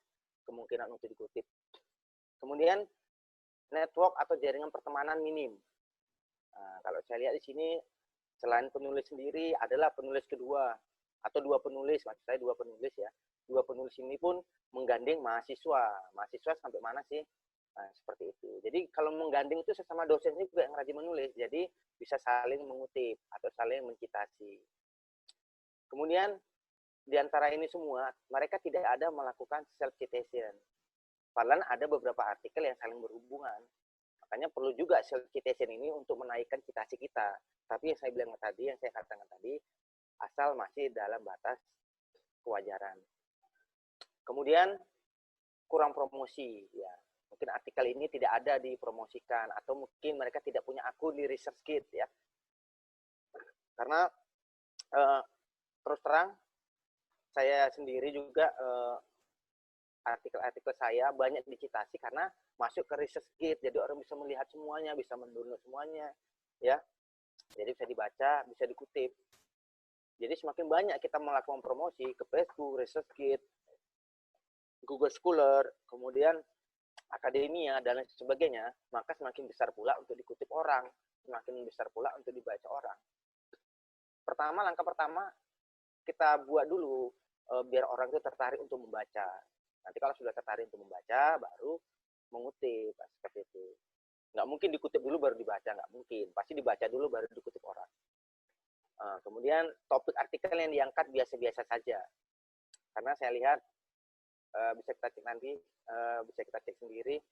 Speaker 3: kemungkinan untuk dikutip. Kemudian network atau jaringan pertemanan minim. Nah, kalau saya lihat di sini selain penulis sendiri adalah penulis kedua atau dua penulis, maksud saya dua penulis ya. Dua penulis ini pun menggandeng mahasiswa. Mahasiswa sampai mana sih? Nah, seperti itu. Jadi kalau menggandeng itu sesama dosen juga yang rajin menulis. Jadi bisa saling mengutip atau saling mencitasi. Kemudian di antara ini semua, mereka tidak ada melakukan self-citation. Padahal ada beberapa artikel yang saling berhubungan. Makanya perlu juga self-citation ini untuk menaikkan citasi kita. Tapi yang saya bilang tadi, yang saya katakan tadi, asal masih dalam batas kewajaran. Kemudian kurang promosi. Ya, mungkin artikel ini tidak ada dipromosikan atau mungkin mereka tidak punya akun di ResearchGate ya. Karena terus terang saya sendiri juga artikel-artikel saya banyak dicitasi karena masuk ke ResearchGate, jadi orang bisa melihat semuanya, bisa mendownload semuanya, ya. Jadi bisa dibaca, bisa dikutip. Jadi semakin banyak kita melakukan promosi ke Facebook, ResearchGate, Google Scholar, kemudian akademia dan lain sebagainya, maka semakin besar pula untuk dikutip orang, semakin besar pula untuk dibaca orang. Pertama, langkah pertama kita buat dulu biar orang itu tertarik untuk membaca. Nanti kalau sudah tertarik untuk membaca, baru mengutip, seperti itu. Nggak mungkin dikutip dulu baru dibaca, nggak mungkin. Pasti dibaca dulu baru dikutip orang. Kemudian topik artikel yang diangkat biasa-biasa saja. Karena saya lihat, bisa kita cek nanti, bisa kita cek sendiri,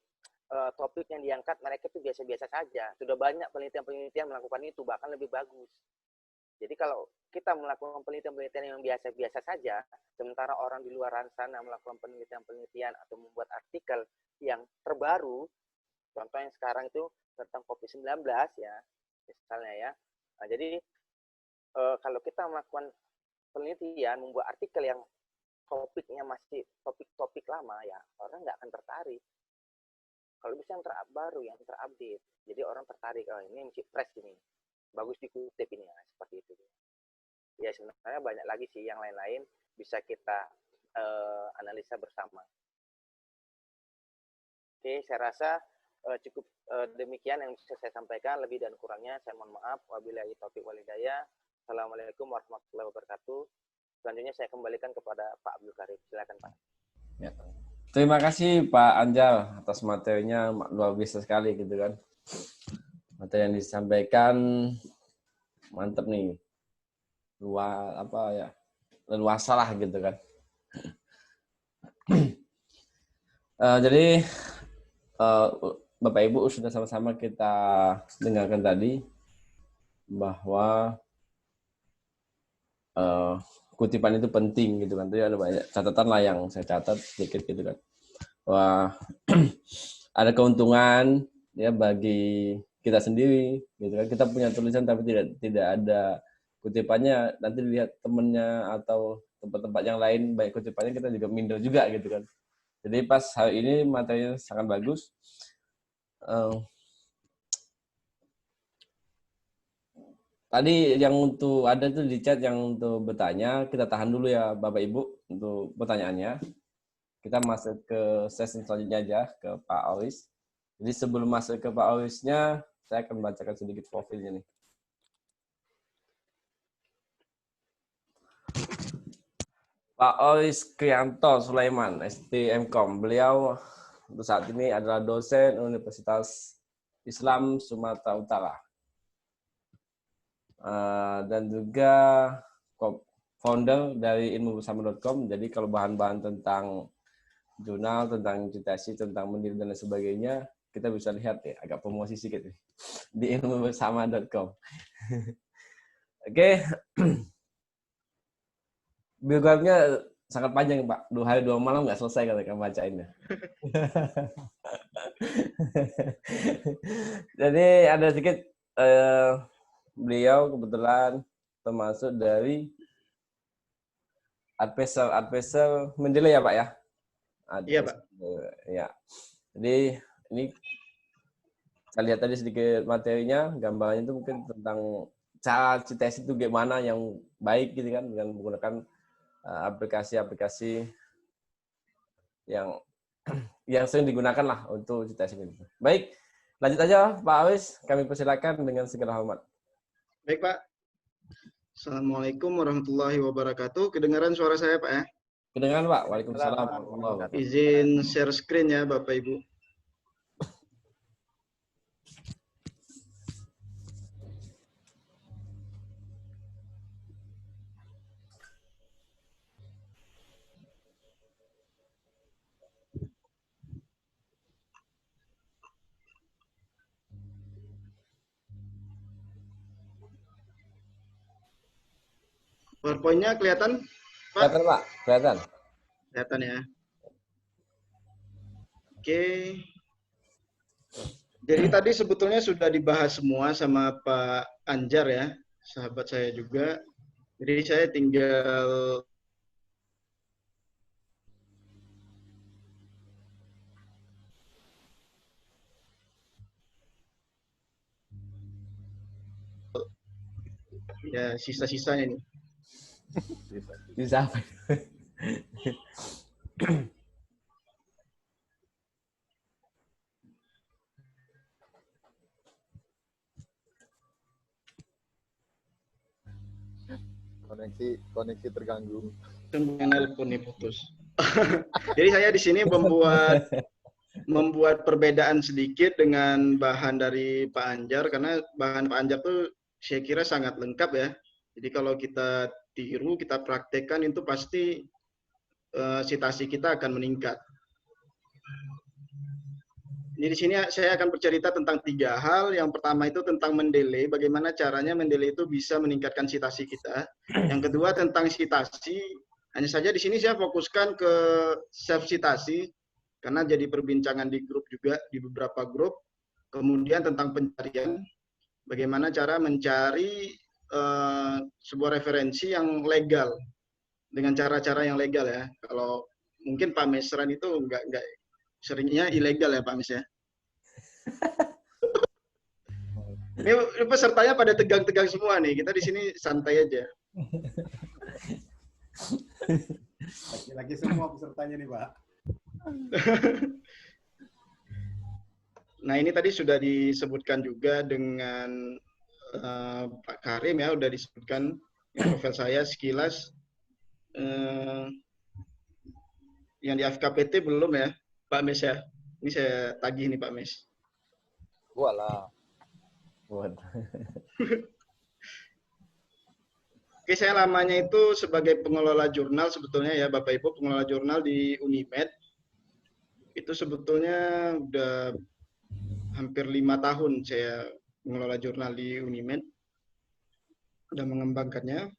Speaker 3: topik yang diangkat mereka itu biasa-biasa saja. Sudah banyak penelitian-penelitian melakukan itu, bahkan lebih bagus. Jadi kalau kita melakukan penelitian-penelitian yang biasa-biasa saja, sementara orang di luar sana melakukan penelitian-penelitian atau membuat artikel yang terbaru, contohnya sekarang itu tentang COVID-19 ya, misalnya ya. Nah, jadi kalau kita melakukan penelitian, membuat artikel yang topiknya masih topik-topik lama, ya orang nggak akan tertarik. Kalau bisa yang terbaru, yang terupdate, jadi orang tertarik, oh ini masih fresh ini, bagus dikutip ini, ya, seperti itu. Ya sebenarnya banyak lagi sih yang lain-lain bisa kita analisa bersama. Oke, saya rasa cukup demikian yang bisa saya sampaikan. Lebih dan kurangnya saya mohon maaf. Wabillahi taufiq wal hidayah. Assalamualaikum warahmatullahi wabarakatuh. Selanjutnya saya kembalikan kepada Pak Abdul Karim. Silakan Pak.
Speaker 2: Ya. Terima kasih Pak Anjal atas materinya, luar biasa sekali gitu kan. Materi yang disampaikan mantap nih. Leluasa lah gitu kan. Jadi Bapak Ibu sudah sama-sama kita dengarkan tadi bahwa kutipan itu penting gitu kan. Jadi ada banyak catatan lah yang saya catat sedikit gitu kan. Wah, ada keuntungan ya bagi kita sendiri gitu kan. Kita punya tulisan tapi tidak ada kutipannya, nanti lihat temennya atau tempat-tempat yang lain baik kutipannya, kita juga minder juga gitu kan. Jadi pas hari ini materinya sangat bagus. Tadi yang untuk ada tuh di chat yang untuk bertanya, kita tahan dulu ya Bapak Ibu untuk pertanyaannya. Kita masuk ke sesi selanjutnya aja ke Pak Awis. Jadi sebelum masuk ke Pak Awisnya, saya akan bacakan sedikit profilnya nih. Pak Ois Krianto Sulaiman, STMkom. Beliau untuk saat ini adalah dosen Universitas Islam Sumatera Utara. Dan juga founder dari ilmubersama.com. Jadi kalau bahan-bahan tentang jurnal, tentang citasi, tentang mendiri dan sebagainya, kita bisa lihat ya, agak promosi sedikit nih, di ilmubersama.com. Oke. Biografinya sangat panjang Pak, 2 hari 2 malam nggak selesai kalau kamu bacainnya. Jadi ada sedikit beliau kebetulan termasuk dari advisor Mendeley ya Pak ya?
Speaker 4: Iya Pak.
Speaker 2: Ya. Jadi ini saya lihat tadi sedikit materinya, gambarnya itu mungkin tentang cara CTS itu gimana yang baik gitu kan, dengan menggunakan aplikasi-aplikasi yang sering digunakan lah untuk CTS ini. Baik, lanjut aja Pak Awis, kami persilakan dengan segala hormat.
Speaker 4: Baik Pak. Assalamualaikum warahmatullahi wabarakatuh. Kedengaran suara saya Pak ya?
Speaker 2: Kedengaran Pak, waalaikumsalam warahmatullahi wabarakatuh.
Speaker 4: Izin share screen ya Bapak Ibu. PowerPoint-nya kelihatan, Pak?
Speaker 2: Kelihatan Pak, kelihatan.
Speaker 4: Kelihatan ya. Oke. Jadi tadi sebetulnya sudah dibahas semua sama Pak Anjar ya, sahabat saya juga. Jadi saya tinggal ya sisa-sisanya nih.
Speaker 2: Bisa apa?
Speaker 1: Koneksi terganggu.
Speaker 4: Sambungan telepon nih putus. Jadi saya di sini membuat perbedaan sedikit dengan bahan dari Pak Anjar, karena bahan Pak Anjar tuh saya kira sangat lengkap ya. Jadi kalau kita tiru, kita praktekkan itu pasti citasi kita akan meningkat. Ini di sini saya akan bercerita tentang 3 hal. Yang pertama itu tentang Mendeley, bagaimana caranya Mendeley itu bisa meningkatkan citasi kita. Yang kedua tentang citasi. Hanya saja di sini saya fokuskan ke self citasi karena jadi perbincangan di grup juga, di beberapa grup. Kemudian tentang pencarian, bagaimana cara mencari sebuah referensi yang legal dengan cara-cara yang legal ya. Kalau mungkin Pak Mesran itu enggak seringnya ilegal ya Pak Mes ya. Ini pesertanya pada tegang-tegang semua nih. Kita di sini santai aja.
Speaker 5: Laki-laki semua pesertanya nih Pak.
Speaker 4: Nah ini tadi sudah disebutkan juga dengan Pak Karim ya, udah disebutkan profil saya sekilas. Yang di FKPT belum ya Pak Mes ya. Ini saya tagih nih Pak Mes.
Speaker 3: Walah.
Speaker 4: Oke, saya lamanya itu sebagai pengelola jurnal sebetulnya ya Bapak Ibu, pengelola jurnal di Unimed. Itu sebetulnya udah hampir 5 tahun saya mengelola jurnal di Unimed. Udah mengembangkannya.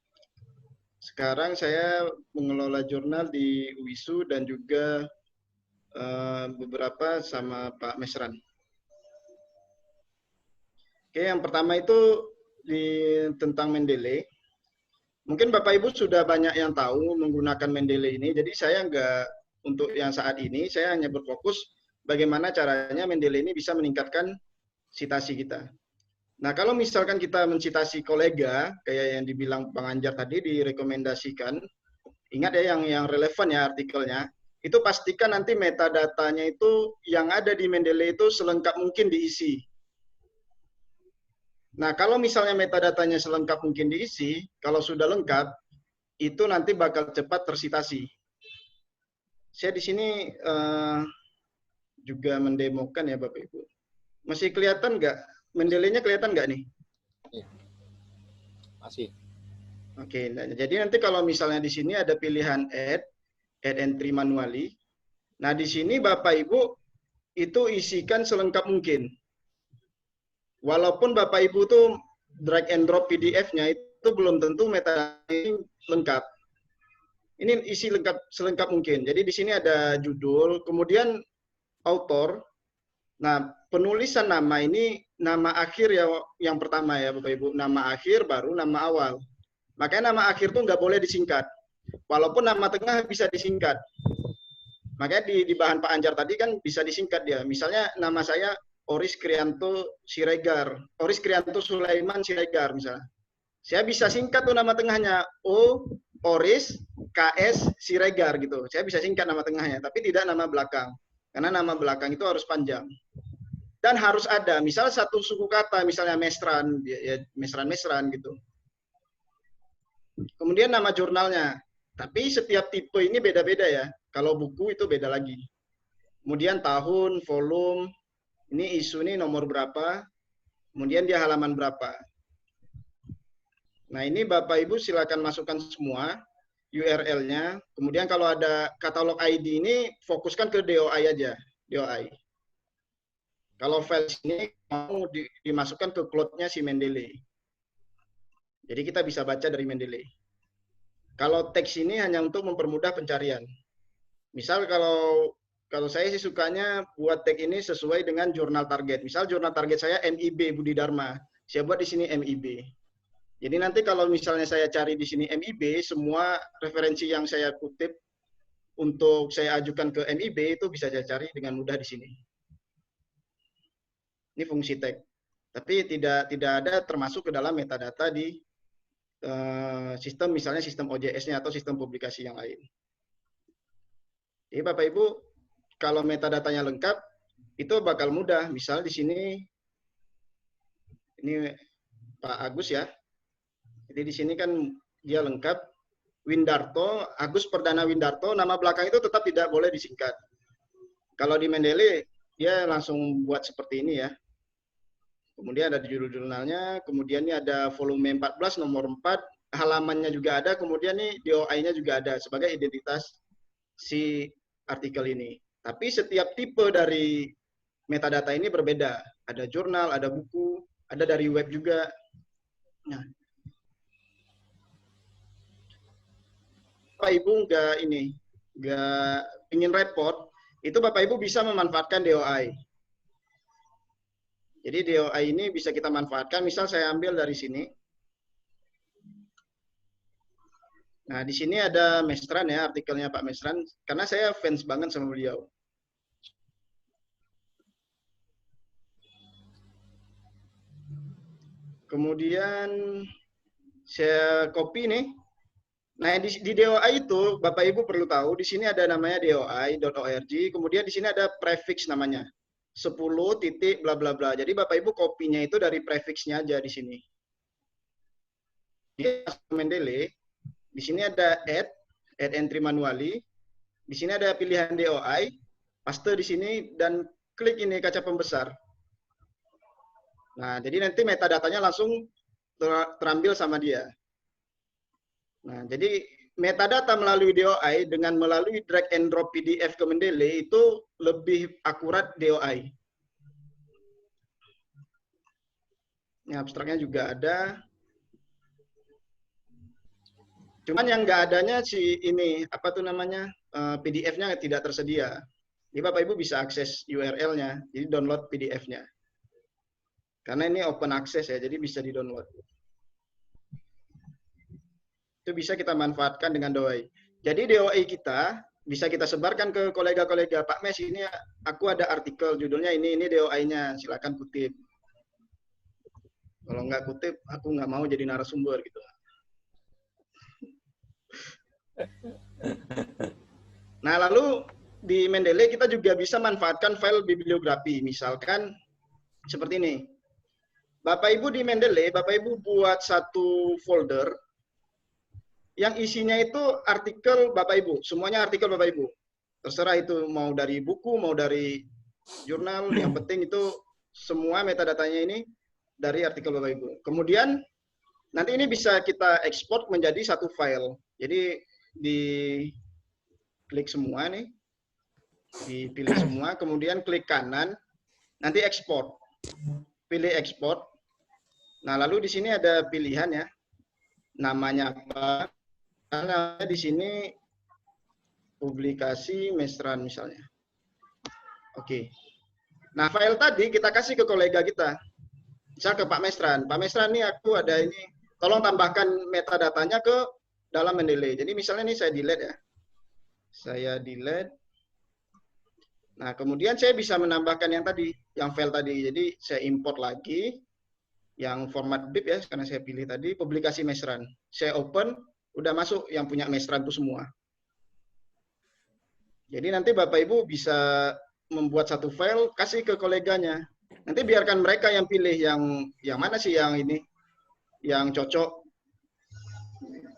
Speaker 4: Sekarang saya mengelola jurnal di UISU dan juga beberapa sama Pak Mesran. Oke, yang pertama itu tentang Mendeley. Mungkin Bapak Ibu sudah banyak yang tahu menggunakan Mendeley ini, jadi saya untuk yang saat ini, saya hanya berfokus bagaimana caranya Mendeley ini bisa meningkatkan citasi kita. Nah, kalau misalkan kita mencitasi kolega, kayak yang dibilang Bang Anjar tadi, direkomendasikan, ingat ya yang relevan ya artikelnya, itu pastikan nanti metadatanya itu yang ada di Mendeley itu selengkap mungkin diisi. Nah, kalau misalnya metadatanya selengkap mungkin diisi, kalau sudah lengkap, itu nanti bakal cepat tersitasi. Saya di sini juga mendemokan ya Bapak Ibu. Masih kelihatan nggak? Mendeley-nya kelihatan nggak nih?
Speaker 1: Iya. Masih.
Speaker 4: Oke, nah, jadi nanti kalau misalnya di sini ada pilihan add entry manually. Nah, di sini Bapak Ibu itu isikan selengkap mungkin. Walaupun Bapak Ibu tuh drag and drop PDF-nya itu belum tentu metadata ini lengkap. Ini isi selengkap mungkin. Jadi di sini ada judul, kemudian author. Nah, penulisan nama ini nama akhir ya yang pertama ya Bapak Ibu. Nama akhir baru nama awal. Makanya nama akhir tuh nggak boleh disingkat. Walaupun nama tengah bisa disingkat. Makanya di bahan Pak Anjar tadi kan bisa disingkat dia. Misalnya nama saya Oris Krianto Siregar, Oris Krianto Sulaiman Siregar misalnya. Saya bisa singkat tuh nama tengahnya Oris KS Siregar gitu. Saya bisa singkat nama tengahnya, tapi tidak nama belakang. Karena nama belakang itu harus panjang. Dan harus ada, misal satu suku kata, misalnya Mesran, ya Mesran gitu. Kemudian nama jurnalnya. Tapi setiap tipe ini beda-beda ya. Kalau buku itu beda lagi. Kemudian tahun, volume, ini isu ini nomor berapa, kemudian dia halaman berapa. Nah ini Bapak Ibu silakan masukkan semua URL-nya. Kemudian kalau ada katalog ID ini fokuskan ke DOI aja, DOI. Kalau file ini mau dimasukkan ke cloud-nya si Mendeley. Jadi kita bisa baca dari Mendeley. Kalau teks ini hanya untuk mempermudah pencarian. Misal kalau saya sih sukanya buat tag ini sesuai dengan jurnal target. Misal jurnal target saya MIB Budi Dharma. Saya buat di sini MIB. Jadi nanti kalau misalnya saya cari di sini MIB, semua referensi yang saya kutip untuk saya ajukan ke MIB itu bisa saya cari dengan mudah di sini. Ini fungsi tag. Tapi tidak ada termasuk ke dalam metadata di sistem misalnya sistem OJS-nya atau sistem publikasi yang lain. Jadi Bapak Ibu kalau metadatanya lengkap, itu bakal mudah. Misal di sini, ini Pak Agus ya. Jadi di sini kan dia lengkap. Windarto, Agus Perdana Windarto, nama belakang itu tetap tidak boleh disingkat. Kalau di Mendeley, dia langsung buat seperti ini ya. Kemudian ada judul jurnalnya, kemudian ini ada volume 14, nomor 4, halamannya juga ada, kemudian ini DOI-nya juga ada sebagai identitas si artikel ini. Tapi setiap tipe dari metadata ini berbeda. Ada jurnal, ada buku, ada dari web juga. Nah, Bapak Ibu nggak ingin repot, itu Bapak Ibu bisa memanfaatkan DOI. Jadi DOI ini bisa kita manfaatkan. Misal saya ambil dari sini. Nah, di sini ada Mestran ya, artikelnya Pak Mestran, karena saya fans banget sama beliau. Kemudian saya copy nih. Nah, di DOI itu Bapak Ibu perlu tahu, di sini ada namanya doi.org, kemudian di sini ada prefix namanya. 10 titik bla bla bla. Jadi Bapak Ibu kopinya itu dari prefixnya aja di sini. Di Mendeley, di sini ada add entry manually. Di sini ada pilihan DOI, paste di sini dan klik ini kaca pembesar. Nah, jadi nanti metadatanya langsung terambil sama dia. Nah, jadi metadata melalui DOI dengan melalui drag and drop PDF ke Mendeley itu lebih akurat DOI. Ini abstraknya juga ada. Cuman yang nggak adanya si ini, apa tuh namanya, PDF-nya tidak tersedia. Jadi Bapak Ibu bisa akses URL-nya, jadi download PDF-nya. Karena ini open access ya, jadi bisa di-download. Itu bisa kita manfaatkan dengan DOI. Jadi DOI kita bisa kita sebarkan ke kolega-kolega. Pak Mes, ini aku ada artikel judulnya ini DOI-nya, silakan kutip. Kalau nggak kutip, aku nggak mau jadi narasumber gitu. Nah, lalu di Mendeley kita juga bisa manfaatkan file bibliografi. Misalkan seperti ini. Bapak Ibu di Mendeley, Bapak Ibu buat satu folder yang isinya itu artikel Bapak Ibu. Semuanya artikel Bapak Ibu. Terserah itu mau dari buku, mau dari jurnal, yang penting itu semua metadatanya ini dari artikel Bapak Ibu. Kemudian nanti ini bisa kita ekspor menjadi satu file. Jadi di klik semua nih, dipilih semua, kemudian klik kanan, nanti ekspor, pilih ekspor. Nah, lalu di sini ada pilihan ya, namanya apa? Karena di sini publikasi Mestran misalnya. Oke. Nah, file tadi kita kasih ke kolega kita, misal ke Pak Mestran. Pak Mestran, nih aku ada ini, tolong tambahkan metadatanya ke dalam Mendeley. Jadi misalnya ini saya delete ya. Saya delete. Nah, kemudian saya bisa menambahkan yang tadi, yang file tadi. Jadi saya import lagi yang format BIP ya, karena saya pilih tadi publikasi Mestran. Saya open, udah masuk yang punya Mestran itu semua. Jadi nanti Bapak Ibu bisa membuat satu file, kasih ke koleganya. Nanti biarkan mereka yang pilih yang mana sih yang ini, yang cocok.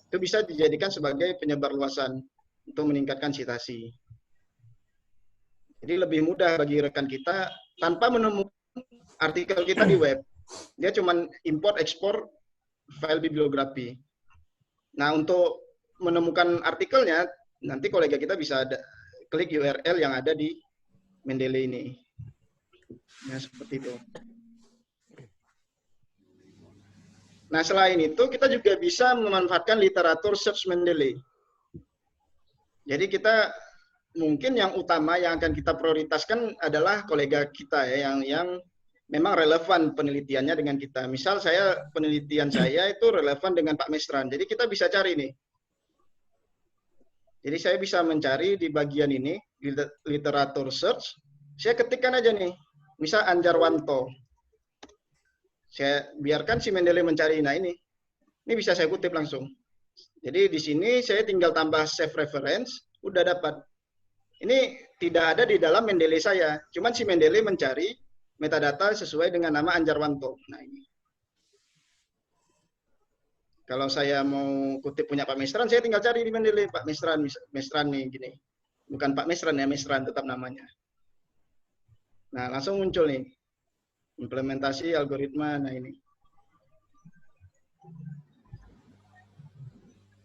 Speaker 4: Itu bisa dijadikan sebagai penyebar luasan untuk meningkatkan citasi. Jadi lebih mudah bagi rekan kita tanpa menemukan artikel kita di web. Dia cuma import ekspor file bibliografi. Nah, untuk menemukan artikelnya, nanti kolega kita bisa klik URL yang ada di Mendeley ini. Nah, seperti itu. Nah, selain itu, kita juga bisa memanfaatkan literatur search Mendeley. Jadi kita mungkin yang utama yang akan kita prioritaskan adalah kolega kita ya, yang memang relevan penelitiannya dengan kita. Misal penelitian saya itu relevan dengan Pak Mestran. Jadi kita bisa cari nih. Jadi saya bisa mencari di bagian ini, di literatur search. Saya ketikkan aja nih, misal Anjarwanto. Saya biarkan si Mendeley mencari. Nah ini bisa saya kutip langsung. Jadi di sini saya tinggal tambah save reference, udah dapat. Ini tidak ada di dalam Mendeley saya. Cuman si Mendeley mencari metadata sesuai dengan nama Anjarwanto. Nah ini. Kalau saya mau kutip punya Pak Mestran, saya tinggal cari di Mendeley Pak Mestran nih gini. Bukan Pak Mestran ya, Mestran tetap namanya. Nah langsung muncul nih. Implementasi algoritma, nah ini.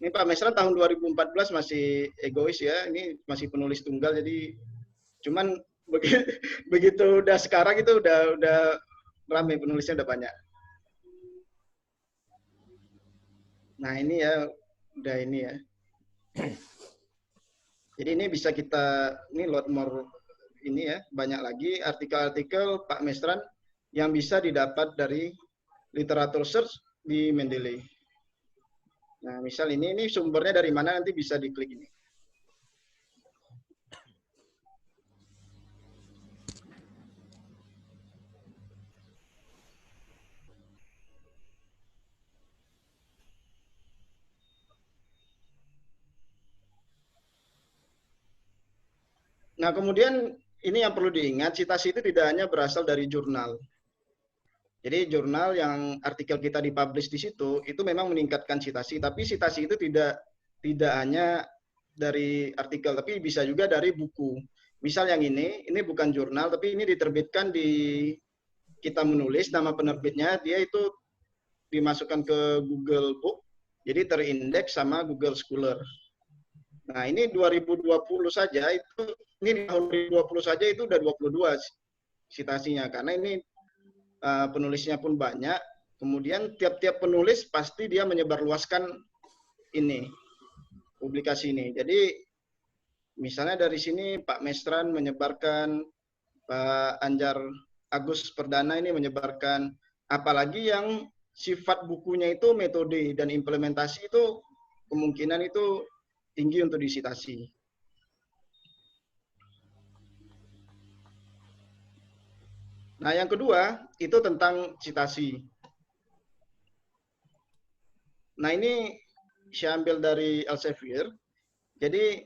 Speaker 4: Ini Pak Mestran tahun 2014 masih egois ya, ini masih penulis tunggal, jadi cuman begitu udah sekarang itu udah ramai, penulisnya udah banyak. Nah ini ya, udah ini ya. Jadi ini bisa kita, ini load more ini ya, banyak lagi artikel-artikel Pak Mesran yang bisa didapat dari literatur search di Mendeley. Nah misal ini sumbernya dari mana, nanti bisa diklik ini. Nah, kemudian ini yang perlu diingat, citasi itu tidak hanya berasal dari jurnal. Jadi jurnal yang artikel kita dipublish di situ, itu memang meningkatkan citasi, tapi citasi itu tidak hanya dari artikel, tapi bisa juga dari buku. Misal yang ini bukan jurnal, tapi ini diterbitkan di Kita Menulis, nama penerbitnya, dia itu dimasukkan ke Google Book, jadi terindeks sama Google Scholar. Nah, ini 2020 saja itu, ini di tahun 2020 saja itu udah 22 citasinya, karena ini penulisnya pun banyak. Kemudian tiap-tiap penulis pasti dia menyebarluaskan ini, publikasi ini. Jadi misalnya dari sini Pak Mesran menyebarkan, Pak Anjar Agus Perdana ini menyebarkan, apalagi yang sifat bukunya itu metode dan implementasi itu kemungkinan itu tinggi untuk disitasi. Nah, yang kedua itu tentang citasi. Nah, ini saya ambil dari Elsevier. Jadi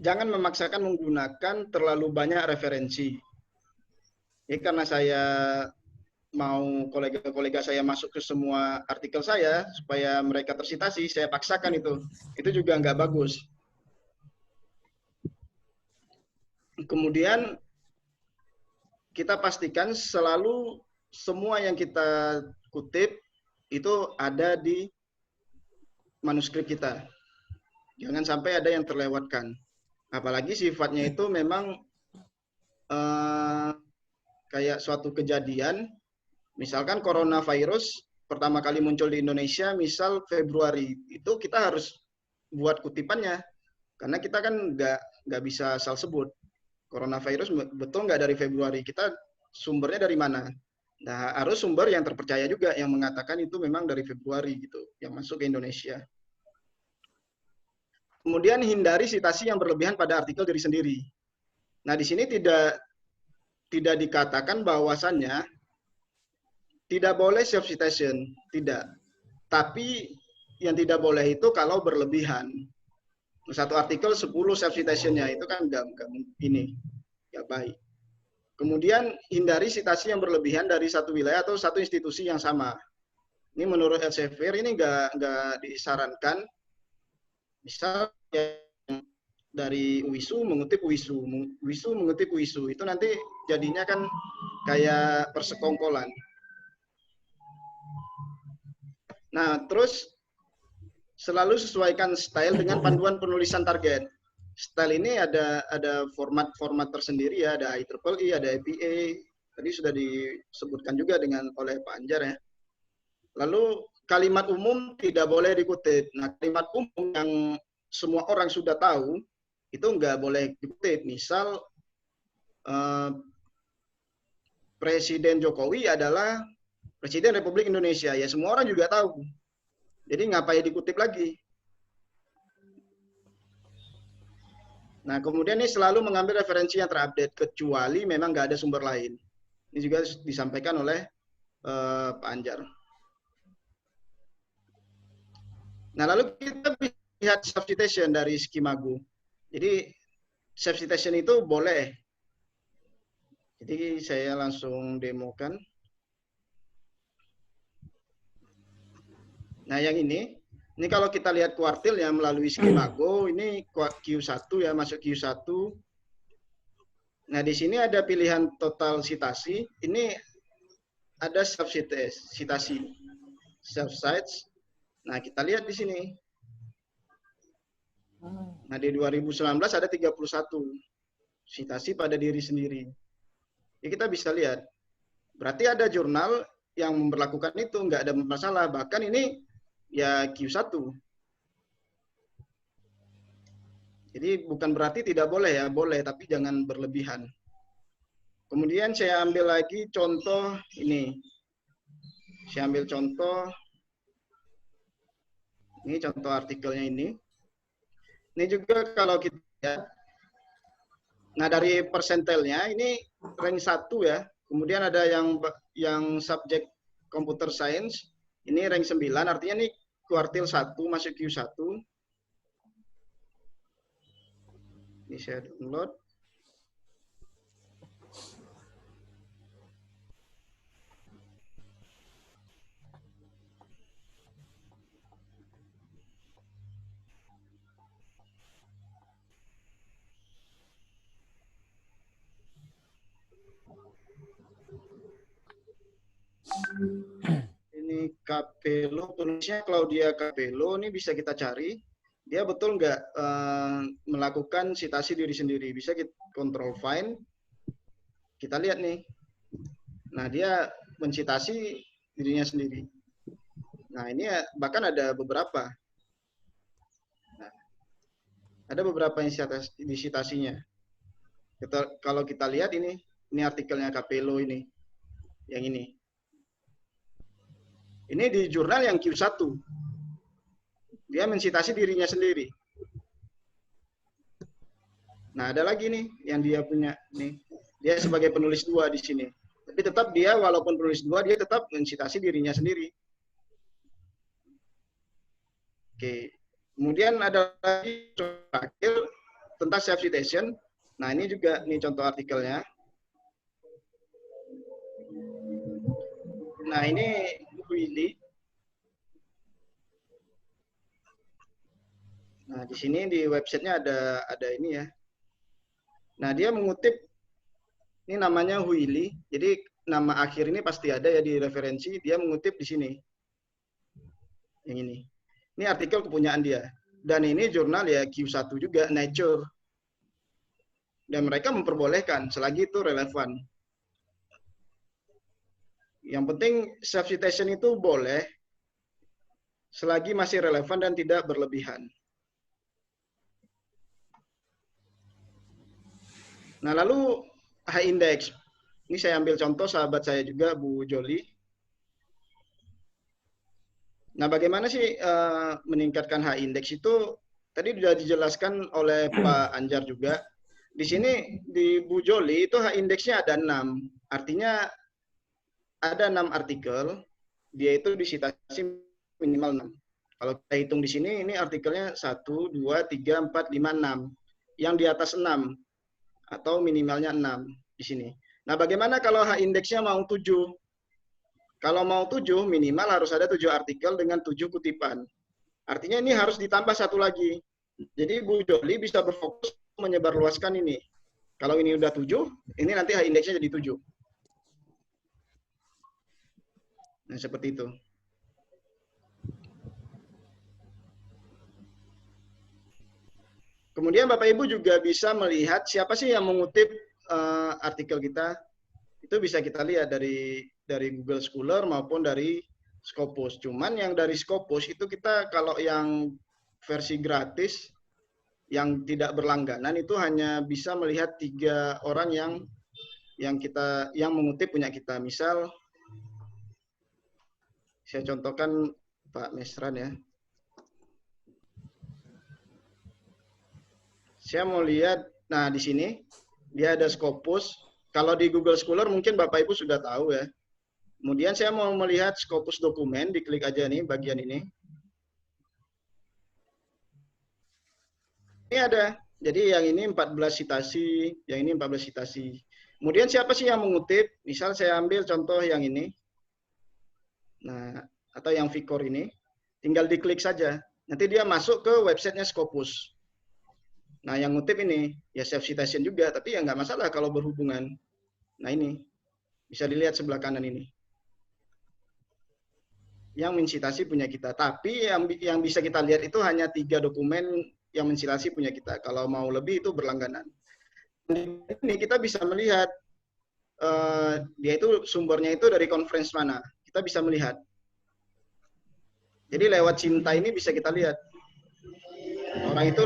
Speaker 4: jangan memaksakan menggunakan terlalu banyak referensi. Jadi karena saya mau kolega-kolega saya masuk ke semua artikel saya supaya mereka tersitasi, saya paksakan itu. Itu juga nggak bagus. Kemudian kita pastikan selalu semua yang kita kutip itu ada di manuskrip kita. Jangan sampai ada yang terlewatkan. Apalagi sifatnya itu memang kayak suatu kejadian. Misalkan coronavirus pertama kali muncul di Indonesia, misal Februari, itu kita harus buat kutipannya. Karena kita kan nggak bisa asal sebut. Coronavirus betul nggak dari Februari, kita sumbernya dari mana? Nah, harus sumber yang terpercaya juga, yang mengatakan itu memang dari Februari gitu, yang masuk ke Indonesia. Kemudian hindari citasi yang berlebihan pada artikel diri sendiri. Nah, di sini tidak dikatakan bahwasannya tidak boleh self citation, tidak. Tapi yang tidak boleh itu kalau berlebihan. Satu artikel 10 self citation-nya itu kan nggak baik. Kemudian hindari citasi yang berlebihan dari satu wilayah atau satu institusi yang sama. Ini menurut Elsevier ini nggak disarankan. Misal dari UISU mengutip UISU, UISU mengutip UISU, itu nanti jadinya kan kayak persekongkolan. Nah, terus selalu sesuaikan style dengan panduan penulisan target. Style ini ada format-format tersendiri ya, ada IEEE, ada APA. Tadi sudah disebutkan juga oleh Pak Anjar ya. Lalu kalimat umum tidak boleh dikutip. Nah, kalimat umum yang semua orang sudah tahu itu nggak boleh dikutip. Misal Presiden Jokowi adalah Presiden Republik Indonesia, ya semua orang juga tahu. Jadi ngapain dikutip lagi? Nah, kemudian ini selalu mengambil referensi yang terupdate, kecuali memang nggak ada sumber lain. Ini juga disampaikan oleh Pak Anjar. Nah, lalu kita lihat self citation dari Skimago. Jadi self citation itu boleh. Jadi saya langsung demokan. Nah, yang ini kalau kita lihat kuartil ya melalui Skimago, ini Q1 ya, masuk Q1. Nah, di sini ada pilihan total citasi. Ini ada self citasi, self cites. Nah, kita lihat di sini. Nah, di 2019 ada 31 Citasi pada diri sendiri. Ya, kita bisa lihat. Berarti ada jurnal yang memperlakukan itu, nggak ada masalah. Bahkan ini ya Q1. Jadi bukan berarti tidak boleh ya, boleh, tapi jangan berlebihan. Kemudian saya ambil lagi contoh ini. Saya ambil contoh, ini contoh artikelnya ini. Ini juga kalau kita lihat, nah dari persentilnya ini rank 1 ya. Kemudian ada yang subjek computer science, ini rank 9, artinya ini kuartil 1 masuk Q1. Ini saya download. Ini Capello, penulisnya Claudia Capello, ini bisa kita cari. Dia betul nggak melakukan citasi diri sendiri. Bisa kita control find. Kita lihat nih. Nah, dia mencitasi dirinya sendiri. Nah, ini bahkan ada beberapa. Nah, ada beberapa yang disitasinya. Kalau kita lihat ini artikelnya Capello ini. Yang ini. Ini di jurnal yang Q1. Dia mencitasi dirinya sendiri. Nah, ada lagi nih yang dia punya nih. Dia sebagai penulis 2 di sini. Tapi tetap dia walaupun penulis 2, dia tetap mencitasi dirinya sendiri. Oke. Kemudian ada lagi terakhir tentang self citation. Nah, ini juga nih contoh artikelnya. Nah, ini Willy. Nah, di sini di websitenya ada ini ya. Nah, dia mengutip, ini namanya Willy. Jadi nama akhir ini pasti ada ya di referensi. Dia mengutip di sini. Yang ini. Ini artikel kepunyaan dia. Dan ini jurnal ya Q1 juga, Nature. Dan mereka memperbolehkan selagi itu relevan. Yang penting self citation itu boleh selagi masih relevan dan tidak berlebihan. Nah, lalu H-index. Ini saya ambil contoh sahabat saya juga, Bu Joli. Nah, bagaimana sih meningkatkan H-index itu? Tadi sudah dijelaskan oleh Pak Anjar juga. Di sini, di Bu Joli itu H-indexnya ada 6. Artinya ada 6 artikel, dia itu disitasi minimal 6. Kalau kita hitung di sini, ini artikelnya 1, 2, 3, 4, 5, 6. Yang di atas 6. Atau minimalnya 6 di sini. Nah, bagaimana kalau H-indeksnya mau 7? Kalau mau 7, minimal harus ada 7 artikel dengan 7 kutipan. Artinya ini harus ditambah 1 lagi. Jadi Bu Joli bisa berfokus menyebarluaskan ini. Kalau ini udah 7, ini nanti H-indeksnya jadi 7. Nah, seperti itu. Kemudian Bapak Ibu juga bisa melihat siapa sih yang mengutip artikel kita. Itu bisa kita lihat dari Google Scholar maupun dari Scopus. Cuman yang dari Scopus itu kita kalau yang versi gratis yang tidak berlangganan itu hanya bisa melihat 3 orang yang mengutip punya kita. Misal saya contohkan Pak Mesran ya. Saya mau lihat, nah di sini dia ada Scopus. Kalau di Google Scholar mungkin Bapak Ibu sudah tahu ya. Kemudian saya mau melihat Scopus dokumen, diklik aja nih bagian ini. Ini ada. Jadi yang ini 14 citasi, yang ini 14 citasi. Kemudian siapa sih yang mengutip? Misal saya ambil contoh yang ini. Nah, atau yang Vicor ini. Tinggal diklik saja. Nanti dia masuk ke websitenya Scopus. Nah, yang ngutip ini, ya self citation juga, tapi ya nggak masalah kalau berhubungan. Nah, ini. Bisa dilihat sebelah kanan ini. Yang mencitasi punya kita. Tapi yang bisa kita lihat itu hanya 3 dokumen yang mencitasi punya kita. Kalau mau lebih itu berlangganan. Ini kita bisa melihat dia itu sumbernya itu dari conference mana. Kita bisa melihat. Jadi lewat Cinta ini bisa kita lihat orang itu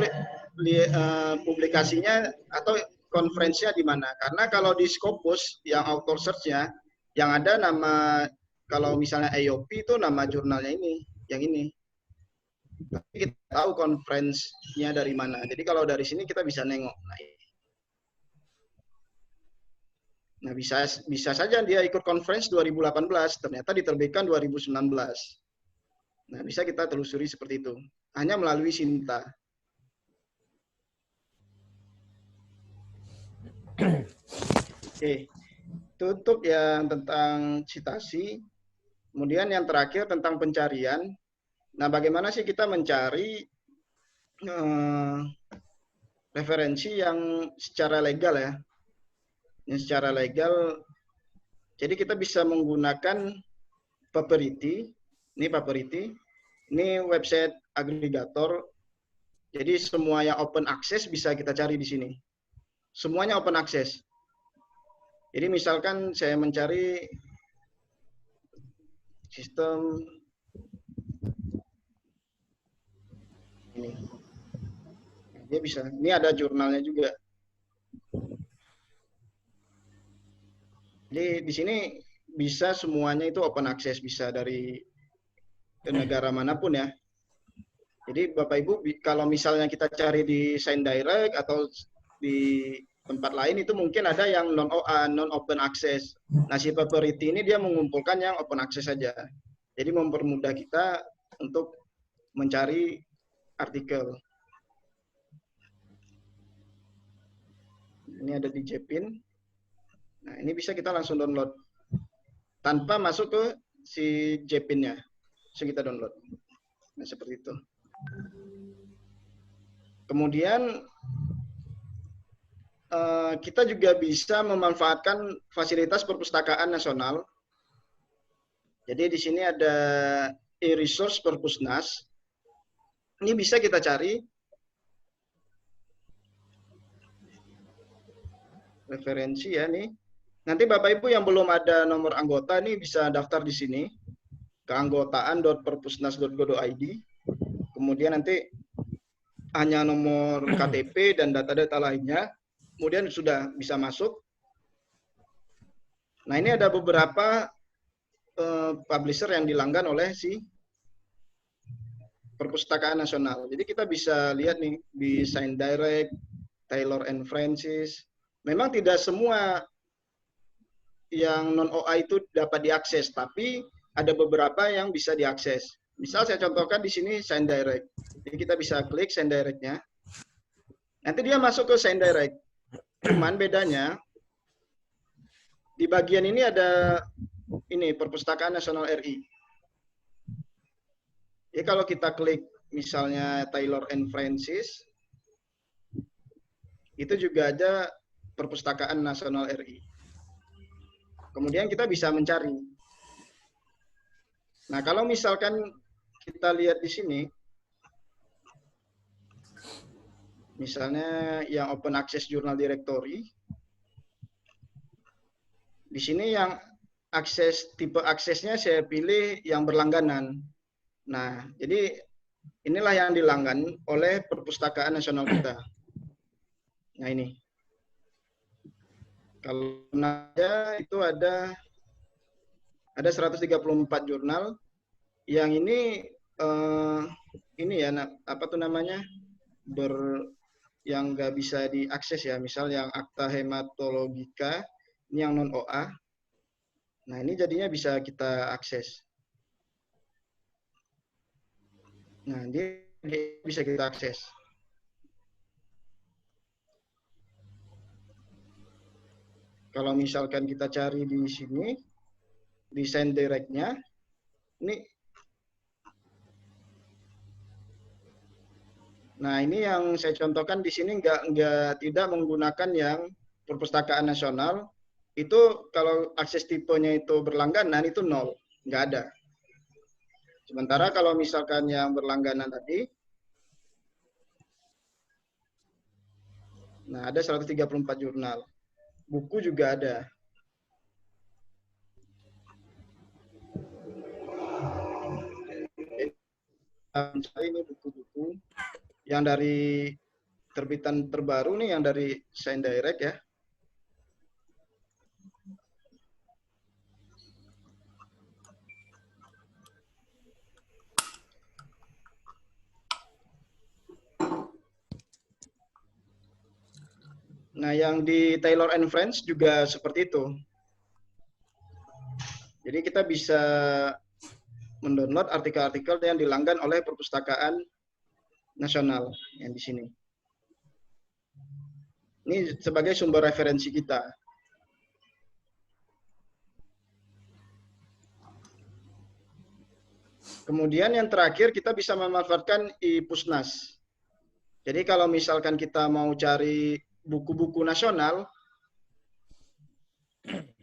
Speaker 4: publikasinya atau konferensinya di mana. Karena kalau di Scopus yang author search-nya yang ada nama, kalau misalnya AOP itu nama jurnalnya ini, yang ini. Tapi kita tahu konferensinya dari mana. Jadi kalau dari sini kita bisa nengok. Nah, bisa saja dia ikut conference 2018, ternyata diterbitkan 2019. Nah, bisa kita telusuri seperti itu. Hanya melalui Cinta. Oke. Tutup yang tentang citasi. Kemudian yang terakhir tentang pencarian. Nah, bagaimana sih kita mencari referensi yang secara legal ya? Yang secara legal. Jadi kita bisa menggunakan Paperity. Ini Paperity. Ini website agregator. Jadi semua yang open access bisa kita cari di sini. Semuanya open access. Jadi misalkan saya mencari sistem ini. Dia bisa. Ini ada jurnalnya juga. Jadi di sini bisa semuanya itu open access, bisa dari negara manapun ya. Jadi Bapak Ibu kalau misalnya kita cari di SignDirect atau di tempat lain itu mungkin ada yang non OA, non open access. Nah, si Paperity ini dia mengumpulkan yang open access saja. Jadi mempermudah kita untuk mencari artikel. Ini ada di Jepin. Nah, ini bisa kita langsung download tanpa masuk ke si Jepin-nya. Bisa kita download. Nah, seperti itu. Kemudian kita juga bisa memanfaatkan fasilitas perpustakaan nasional. Jadi di sini ada e-resource Perpusnas. Ini bisa kita cari referensi ya nih. Nanti Bapak Ibu yang belum ada nomor anggota nih bisa daftar di sini. keanggotaan.perpusnas.go.id. Kemudian nanti hanya nomor KTP dan data-data lainnya. Kemudian sudah bisa masuk. Nah, ini ada beberapa publisher yang dilanggan oleh si Perpustakaan Nasional. Jadi kita bisa lihat nih di SignDirect, Taylor & Francis. Memang tidak semua yang non-OA itu dapat diakses, tapi ada beberapa yang bisa diakses. Misal saya contohkan di sini SignDirect. Jadi kita bisa klik SignDirect-nya. Nanti dia masuk ke SignDirect. Cuman bedanya di bagian ini ada ini Perpustakaan Nasional RI. Jadi kalau kita klik misalnya Taylor & Francis, itu juga ada Perpustakaan Nasional RI. Kemudian kita bisa mencari. Nah, kalau misalkan kita lihat di sini, misalnya yang Open Access Journal Directory, di sini yang tipe aksesnya saya pilih yang berlangganan. Nah, jadi inilah yang dilanggan oleh Perpustakaan Nasional kita. Nah, ini. Kalau aja itu ada 134 jurnal. Yang ini ya, apa tuh namanya? Yang nggak bisa diakses ya. Misal yang Akta Hematologika, ini yang non-OA. Nah, ini jadinya bisa kita akses. Nah, dia bisa kita akses. Kalau misalkan kita cari di sini, di SignDirect-nya, ini. Nah, ini yang saya contohkan di sini tidak menggunakan yang Perpustakaan Nasional. Itu kalau akses tipenya itu berlangganan itu 0, nggak ada. Sementara kalau misalkan yang berlangganan tadi, Nah, ada 134 jurnal. Buku juga ada. Ini buku-buku yang dari terbitan terbaru nih, yang dari Science Direct ya. Nah, yang di Taylor and Friends juga seperti itu. Jadi kita bisa mendownload artikel-artikel yang dilanggan oleh perpustakaan nasional yang di sini. Ini sebagai sumber referensi kita. Kemudian yang terakhir kita bisa memanfaatkan iPusnas. Jadi kalau misalkan kita mau cari buku-buku nasional,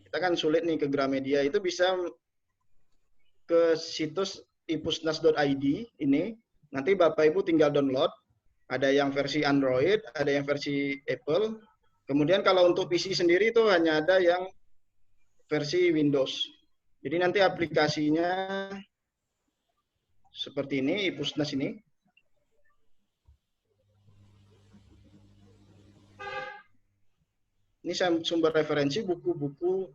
Speaker 4: kita kan sulit nih ke Gramedia, itu bisa ke situs ipusnas.id ini. Nanti Bapak Ibu tinggal download. Ada yang versi Android, ada yang versi Apple. Kemudian kalau untuk PC sendiri itu hanya ada yang versi Windows. Jadi nanti aplikasinya seperti ini, iPusnas ini. Ini sumber referensi buku-buku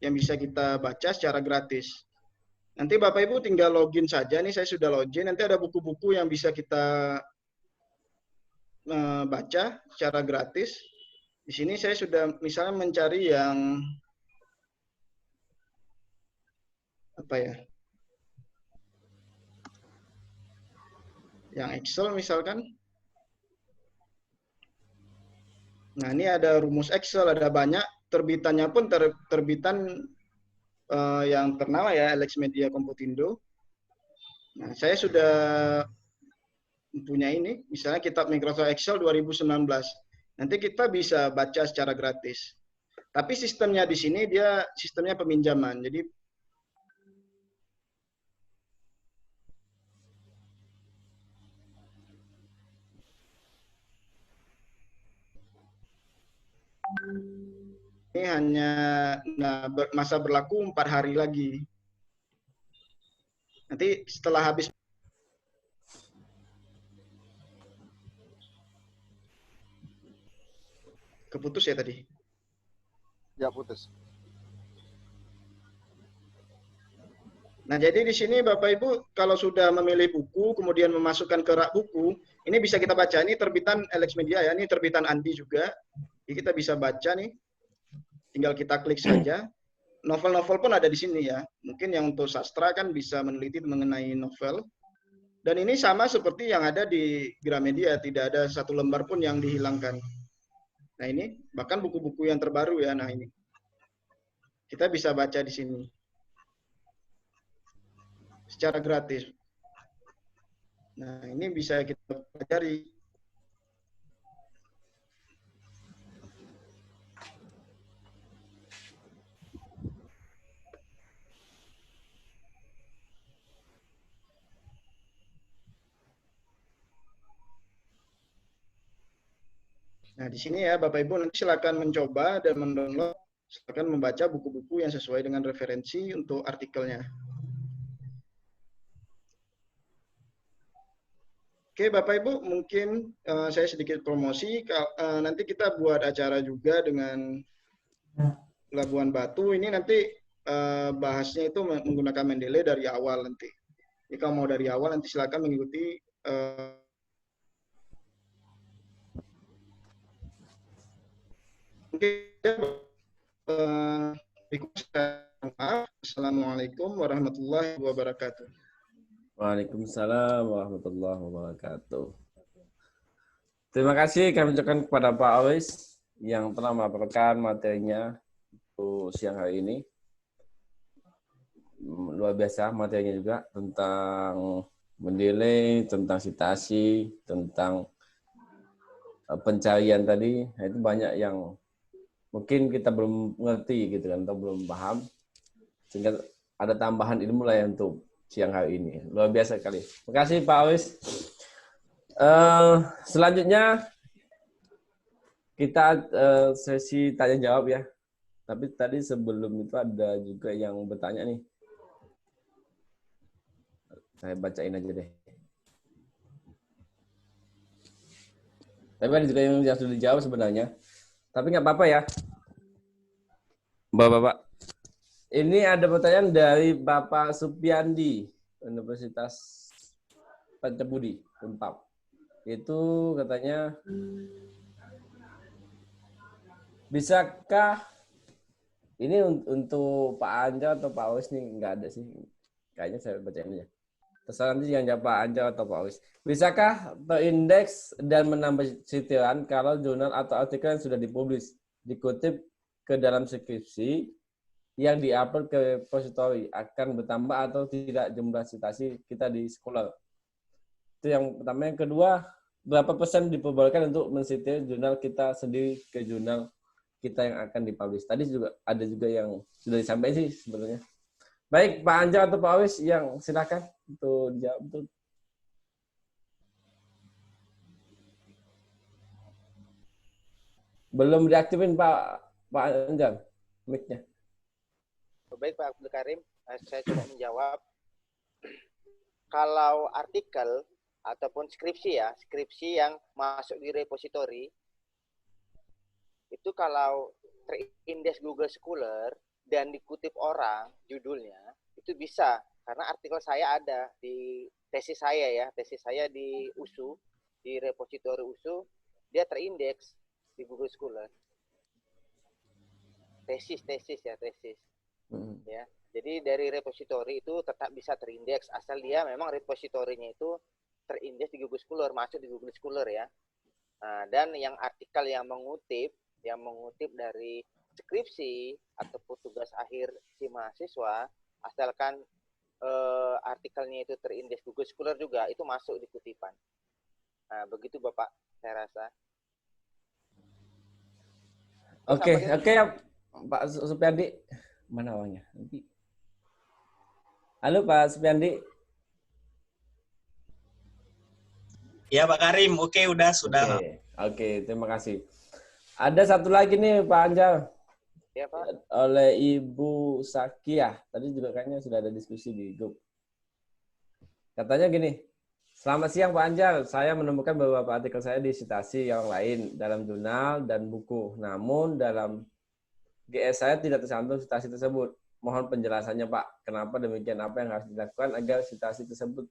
Speaker 4: yang bisa kita baca secara gratis. Nanti Bapak Ibu tinggal login saja. Nih saya sudah login. Nanti ada buku-buku yang bisa kita baca secara gratis. Di sini saya sudah misalnya mencari yang apa ya? Yang Excel misalkan. Nah, ini ada rumus Excel, ada banyak. Terbitannya pun terbitan yang ternama ya, Alex Media Komputindo. Nah, saya sudah mempunyai ini, misalnya kitab Microsoft Excel 2019. Nanti kita bisa baca secara gratis. Tapi sistemnya di sini dia sistemnya peminjaman. Jadi ini hanya masa berlaku 4 hari lagi. Nanti setelah habis keputus ya tadi.
Speaker 1: Ya, putus.
Speaker 4: Nah, jadi di sini Bapak Ibu kalau sudah memilih buku, kemudian memasukkan ke rak buku, ini bisa kita baca. Ini terbitan Alex Media ya, ini terbitan Andi juga. Jadi kita bisa baca nih. Tinggal kita klik saja. Novel-novel pun ada di sini ya. Mungkin yang untuk sastra kan bisa meneliti mengenai novel. Dan ini sama seperti yang ada di Gramedia, tidak ada satu lembar pun yang dihilangkan. Nah ini, bahkan buku-buku yang terbaru ya, nah ini. Kita bisa baca di sini. Secara gratis. Nah ini bisa kita pelajari. Nah, di sini ya Bapak Ibu nanti silakan mencoba dan mendownload, silakan membaca buku-buku yang sesuai dengan referensi untuk artikelnya. Oke Bapak Ibu, mungkin saya sedikit promosi. Nanti kita buat acara juga dengan Labuan Batu. Ini nanti bahasnya itu menggunakan Mendeley dari awal nanti. Jadi kalau mau dari awal nanti silakan mengikuti Assalamualaikum warahmatullahi wabarakatuh.
Speaker 2: Waalaikumsalam warahmatullahi wabarakatuh. Terima kasih kami ucapkan kepada Pak Awis yang telah melaporkan materinya untuk siang hari ini. Luar biasa materinya juga tentang Mendeley, tentang sitasi, tentang pencarian tadi. Nah, itu banyak yang mungkin kita belum mengerti gitu kan, atau belum paham. Sehingga ada tambahan ilmu lah ya untuk siang hari ini. Luar biasa sekali. Terima kasih Pak Awis. Selanjutnya Kita sesi tanya jawab ya. Tapi tadi sebelum itu ada juga yang bertanya nih. Saya bacain aja deh. Tapi ada juga yang sudah dijawab sebenarnya. Tapi nggak apa-apa ya. Bapak-bapak. Ini ada pertanyaan dari Bapak Supiandi, Universitas Pancabudi, Unpad. Itu katanya, bisakah, ini untuk Pak Anja atau Pak Awis nih, nggak ada sih. Kayaknya saya bacain aja. Terserah nanti yang jawab Pak Anja atau Pak Awis. Bisakah terindeks dan menambah sitiran kalau jurnal atau artikel yang sudah dipublis, dikutip ke dalam skripsi, yang diupload ke repository akan bertambah atau tidak jumlah citasi kita di Scholar? Itu yang pertama. Yang kedua, berapa persen diperbolehkan untuk mensitir jurnal kita sendiri ke jurnal kita yang akan dipublish? Tadi juga ada juga yang sudah disampaikan sih sebenarnya. Baik, Pak Anja atau Pak Awis yang silakan untuk dijawab. Belum diaktifin Pak Anja mic-nya.
Speaker 3: Baik Pak Abdul Karim, saya coba menjawab. Kalau artikel ataupun skripsi ya, skripsi yang masuk di repository, itu kalau terindeks Google Scholar dan dikutip orang judulnya, itu bisa. Karena artikel saya ada di tesis saya ya, tesis saya di USU, di repository USU, dia terindeks di Google Scholar. Tesis ya. Ya, jadi dari repository itu tetap bisa terindeks asal dia memang repositorinya itu terindeks di Google Scholar, masuk di Google Scholar ya. Nah, dan yang artikel yang mengutip dari skripsi ataupun tugas akhir si mahasiswa, asalkan artikelnya itu terindeks Google Scholar juga, itu masuk di kutipan. Nah, begitu Bapak, saya rasa.
Speaker 2: Oke, Pak Supiandi. Mana awalnya? Nanti. Halo Pak Supiandi.
Speaker 6: Ya Pak Karim, oke sudah.
Speaker 2: Oke, terima kasih. Ada satu lagi nih Pak Anja.
Speaker 3: Ya Pak.
Speaker 2: Oleh Ibu Sakia. Tadi juga kayaknya sudah ada diskusi di grup. Katanya gini, selamat siang Pak Anja, saya menemukan beberapa artikel saya disitasi yang lain dalam jurnal dan buku. Namun dalam GS saya tidak tercantum citasi tersebut. Mohon penjelasannya Pak, kenapa demikian, apa yang harus dilakukan agar citasi tersebut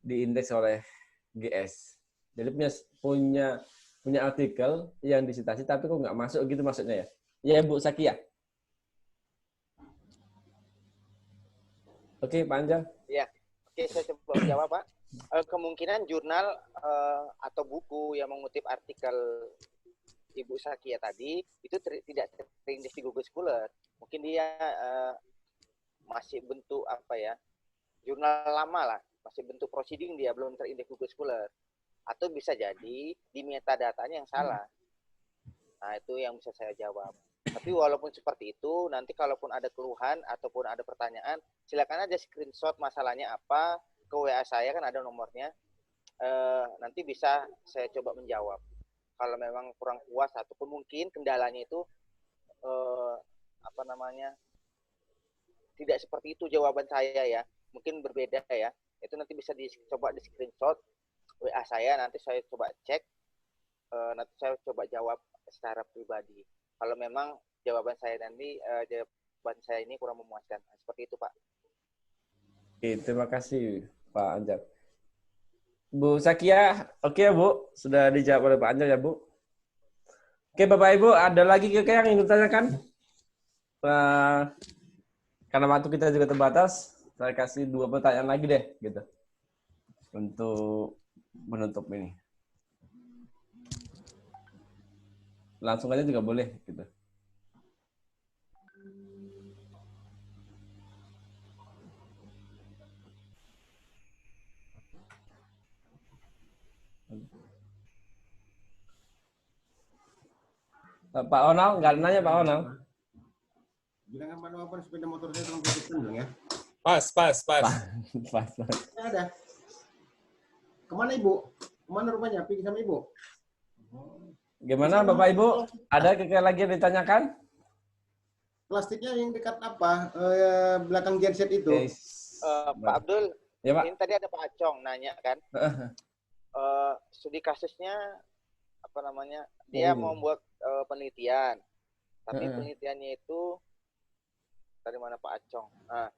Speaker 2: diindeks oleh GS. Jadi punya artikel yang disitasi tapi kok nggak masuk gitu maksudnya ya? Ya Bu Sakia. Oke Pak Anja.
Speaker 3: Ya, oke saya coba menjawab Pak. Kemungkinan jurnal atau buku yang mengutip artikel Ibu Sakia tadi itu tidak terindeks di Google Scholar. Mungkin dia masih bentuk apa ya, jurnal lama lah, masih bentuk proceeding, dia belum terindeks Google Scholar. Atau bisa jadi di metadatanya yang salah. Nah, itu yang bisa saya jawab. Tapi walaupun seperti itu, nanti kalaupun ada keluhan ataupun ada pertanyaan, silakan aja screenshot masalahnya apa ke WA saya, kan ada nomornya. Nanti bisa saya coba menjawab. Kalau memang kurang puas ataupun mungkin kendalanya itu tidak seperti itu jawaban saya ya, mungkin berbeda ya, itu nanti bisa dicoba di screenshot WA saya, nanti saya coba cek, nanti saya coba jawab secara pribadi kalau memang jawaban saya nanti jawaban saya ini kurang memuaskan. Seperti itu Pak.
Speaker 2: Oke, terima kasih Pak Anjar. Bu Sakia, oke ya Bu, sudah dijawab oleh Pak Anjar ya Bu. Oke Bapak Ibu, ada lagi yang ingin ditanyakan? Karena waktu kita juga terbatas, saya kasih 2 pertanyaan lagi deh, gitu, untuk menutup ini. Langsung aja juga boleh, gitu. Pak Onal, nggak nanya Pak Onal.
Speaker 5: Bilang sama apa sepeda motor saya tolong tutup ya.
Speaker 6: Pas.
Speaker 2: Pas.
Speaker 5: Ada. Kemana Ibu? Kemana rumahnya? Pergi sama Ibu?
Speaker 2: Gimana Bapak Ibu? Ada lagi yang ditanyakan?
Speaker 5: Plastiknya yang dekat apa? Belakang genset itu.
Speaker 2: Oke.
Speaker 3: Pak Abdul,
Speaker 2: Ya Pak.
Speaker 3: ini tadi ada Pak Acong nanya kan, studi kasusnya apa namanya? Dia mau buat penelitian, tapi penelitiannya itu dari mana Pak Acong? Nah,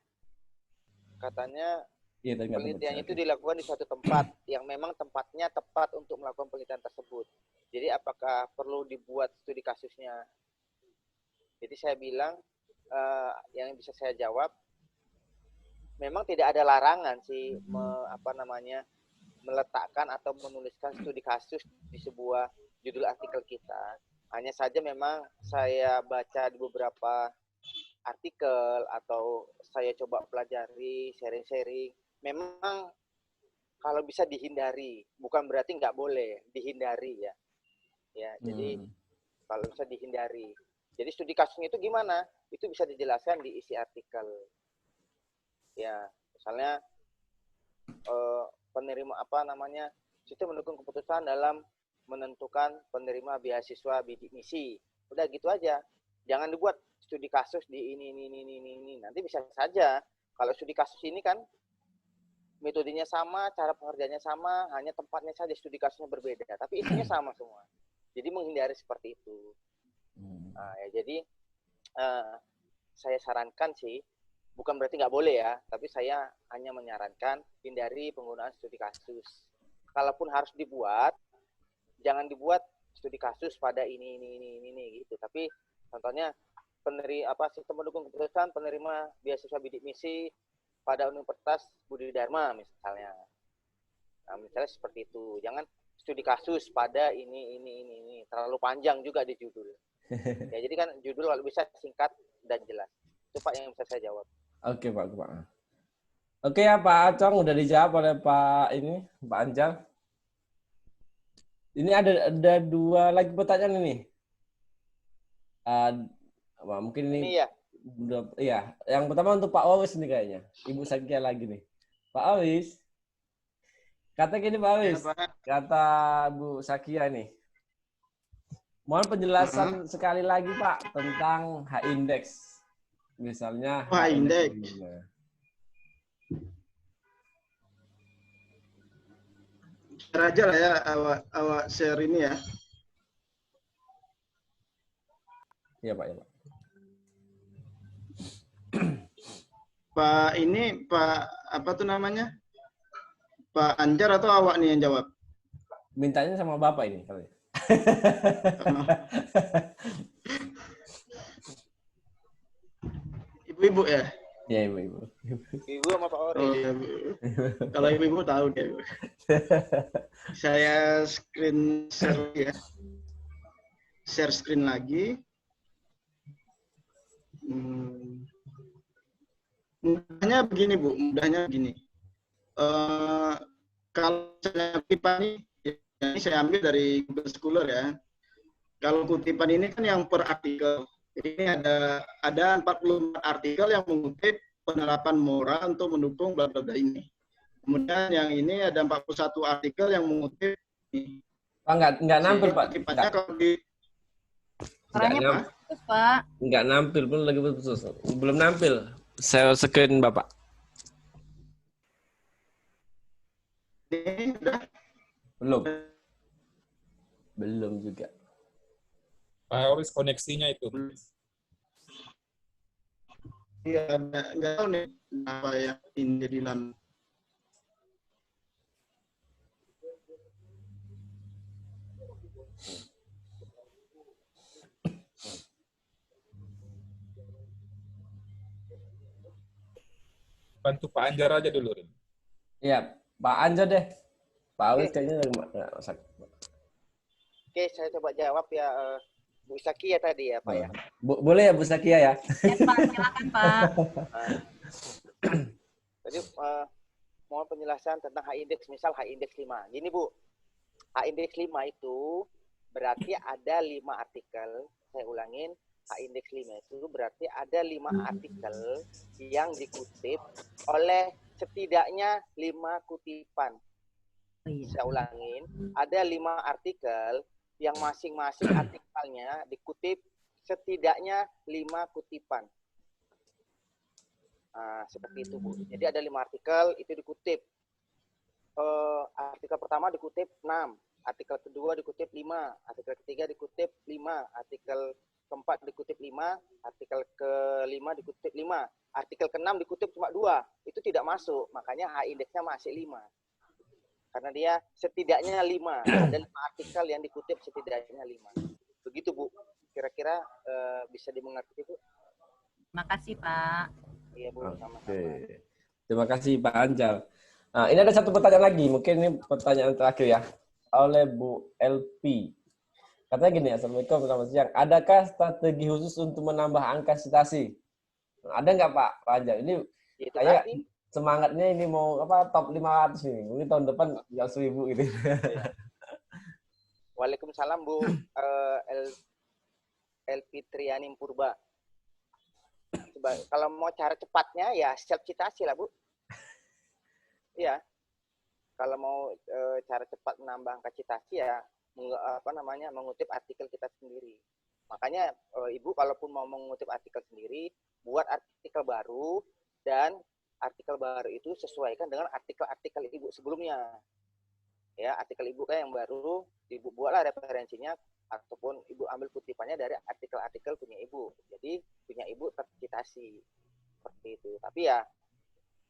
Speaker 3: katanya
Speaker 2: Iya,
Speaker 3: penelitiannya itu dilakukan di suatu tempat yang memang tempatnya tepat untuk melakukan penelitian tersebut. Jadi apakah perlu dibuat studi kasusnya? Jadi saya bilang, yang bisa saya jawab, memang tidak ada larangan sih meletakkan atau menuliskan studi kasus di sebuah judul artikel kita. Hanya saja memang saya baca di beberapa artikel atau saya coba pelajari, sharing-sharing, memang kalau bisa dihindari, bukan berarti nggak boleh, dihindari ya. Ya, jadi kalau bisa dihindari. Jadi studi kasusnya itu gimana? Itu bisa dijelaskan di isi artikel. Ya, misalnya penerima sistem mendukung keputusan dalam menentukan penerima beasiswa bidik misi. Udah gitu aja. Jangan dibuat studi kasus di ini. Nanti bisa saja kalau studi kasus ini kan metodenya sama, cara pengerjaannya sama, hanya tempatnya saja studi kasusnya berbeda, tapi isinya sama semua. Jadi menghindari seperti itu. Nah, ya, jadi saya sarankan sih, bukan berarti nggak boleh ya, tapi saya hanya menyarankan hindari penggunaan studi kasus. Kalaupun harus dibuat, jangan dibuat studi kasus pada ini gitu. Tapi contohnya sistem mendukung keputusan penerima beasiswa bidik misi pada Universitas Budi Dharma misalnya. Nah, misalnya seperti itu. Jangan studi kasus pada ini terlalu panjang juga di judul. Ya, jadi kan judul kalau bisa singkat dan jelas. Itu Pak yang bisa saya jawab.
Speaker 2: Oke Pak. Oke ya Pak Acong udah dijawab oleh Pak Anjal. Ini ada dua lagi pertanyaan ini. Mungkin ini
Speaker 3: ya.
Speaker 2: Iya, yang pertama untuk Pak Awis nih kayaknya. Ibu Sakia lagi nih. Pak Awis. Kata gini Pak Awis.
Speaker 4: Ya,
Speaker 2: kata Bu Sakia nih. Mohon penjelasan sekali lagi Pak tentang H-index. Misalnya
Speaker 4: H-index. Share aja lah ya, awak share ini ya.
Speaker 2: Iya Pak,
Speaker 4: Pak apa tuh namanya? Pak Anjar atau awak nih yang jawab?
Speaker 2: Mintanya sama Bapak ini kali.
Speaker 4: Ibu-ibu ya?
Speaker 2: Iya, ibu-ibu.
Speaker 3: Ibu sama Pak Ori.
Speaker 4: Oh, ya, Bu. Kalau ibu-ibu tahu deh. Saya screen share ya. Share screen lagi. Mudahnya begini Bu, kalau saya kutipan ini saya ambil dari Google Scholar ya. Kalau kutipan ini kan yang per artikel. Ini ada 44 artikel yang mengutip penerapan moral untuk mendukung bla bla bla ini. Kemudian yang ini ada 41 artikel yang mengutip ini.
Speaker 2: Pak, enggak nampil Pak. Enggak nampil, belum nampil. Saya screen Bapak.
Speaker 4: Ini udah?
Speaker 2: Belum juga.
Speaker 7: Harus koneksinya itu.
Speaker 4: Iya, nggak tahu nih apa yang ini jadi lambat.
Speaker 7: Bantu Pak Anjar aja dulu.
Speaker 2: Iya, Pak Anjar deh. Pak Awis kayaknya nggak masak.
Speaker 3: Oke, saya coba jawab ya. Bu Sakia tadi ya, Pak ya.
Speaker 2: Boleh ya Bu Sakia ya?
Speaker 8: Ya, Pak, silakan Pak.
Speaker 3: Jadi mohon penjelasan tentang H-index, misal H-index 5. Gini Bu, H-index 5 itu berarti ada 5 artikel. Saya ulangin, H-index 5 itu berarti ada 5 artikel yang dikutip oleh setidaknya 5 kutipan. Saya ulangin, ada 5 artikel yang masing-masing artikelnya dikutip setidaknya 5 kutipan. Nah, seperti itu, Bu. Jadi ada 5 artikel, itu dikutip. Artikel pertama dikutip 6, artikel kedua dikutip 5, artikel ketiga dikutip 5, artikel keempat dikutip 5, artikel kelima dikutip 5, artikel keenam dikutip cuma 2. Itu tidak masuk, makanya H indeksnya masih 5. Karena dia setidaknya 5, ada 5 artikel yang dikutip setidaknya 5. Begitu, Bu. Kira-kira bisa dimengerti, Bu?
Speaker 8: Makasih, Pak.
Speaker 3: Iya, Bu, sama-sama.
Speaker 2: Oke. Terima kasih Pak Ancal. Nah, ini ada satu pertanyaan lagi. Mungkin ini pertanyaan terakhir ya. Oleh Bu LP. Katanya gini, Assalamualaikum, selamat siang. Adakah strategi khusus untuk menambah angka citasi? Ada nggak Pak Ancal? Ini
Speaker 3: Itu
Speaker 2: kayak
Speaker 3: tadi.
Speaker 2: semangatnya ini mau top 500 nih. Mungkin tahun depan yang 1000 gitu.
Speaker 3: Ya. Waalaikumsalam, Bu. LP Triani Purba. Kalau mau cara cepatnya ya self citasi lah, Bu. Iya. Kalau mau cara cepat menambah angka citasi ya mengutip artikel kita sendiri. Makanya Ibu kalaupun mau mengutip artikel sendiri, buat artikel baru dan artikel baru itu sesuaikan dengan artikel-artikel Ibu sebelumnya. Ya, artikel Ibu kayak yang baru, Ibu buatlah referensinya ataupun Ibu ambil kutipannya dari artikel-artikel punya Ibu. Jadi punya Ibu tercitasi seperti itu.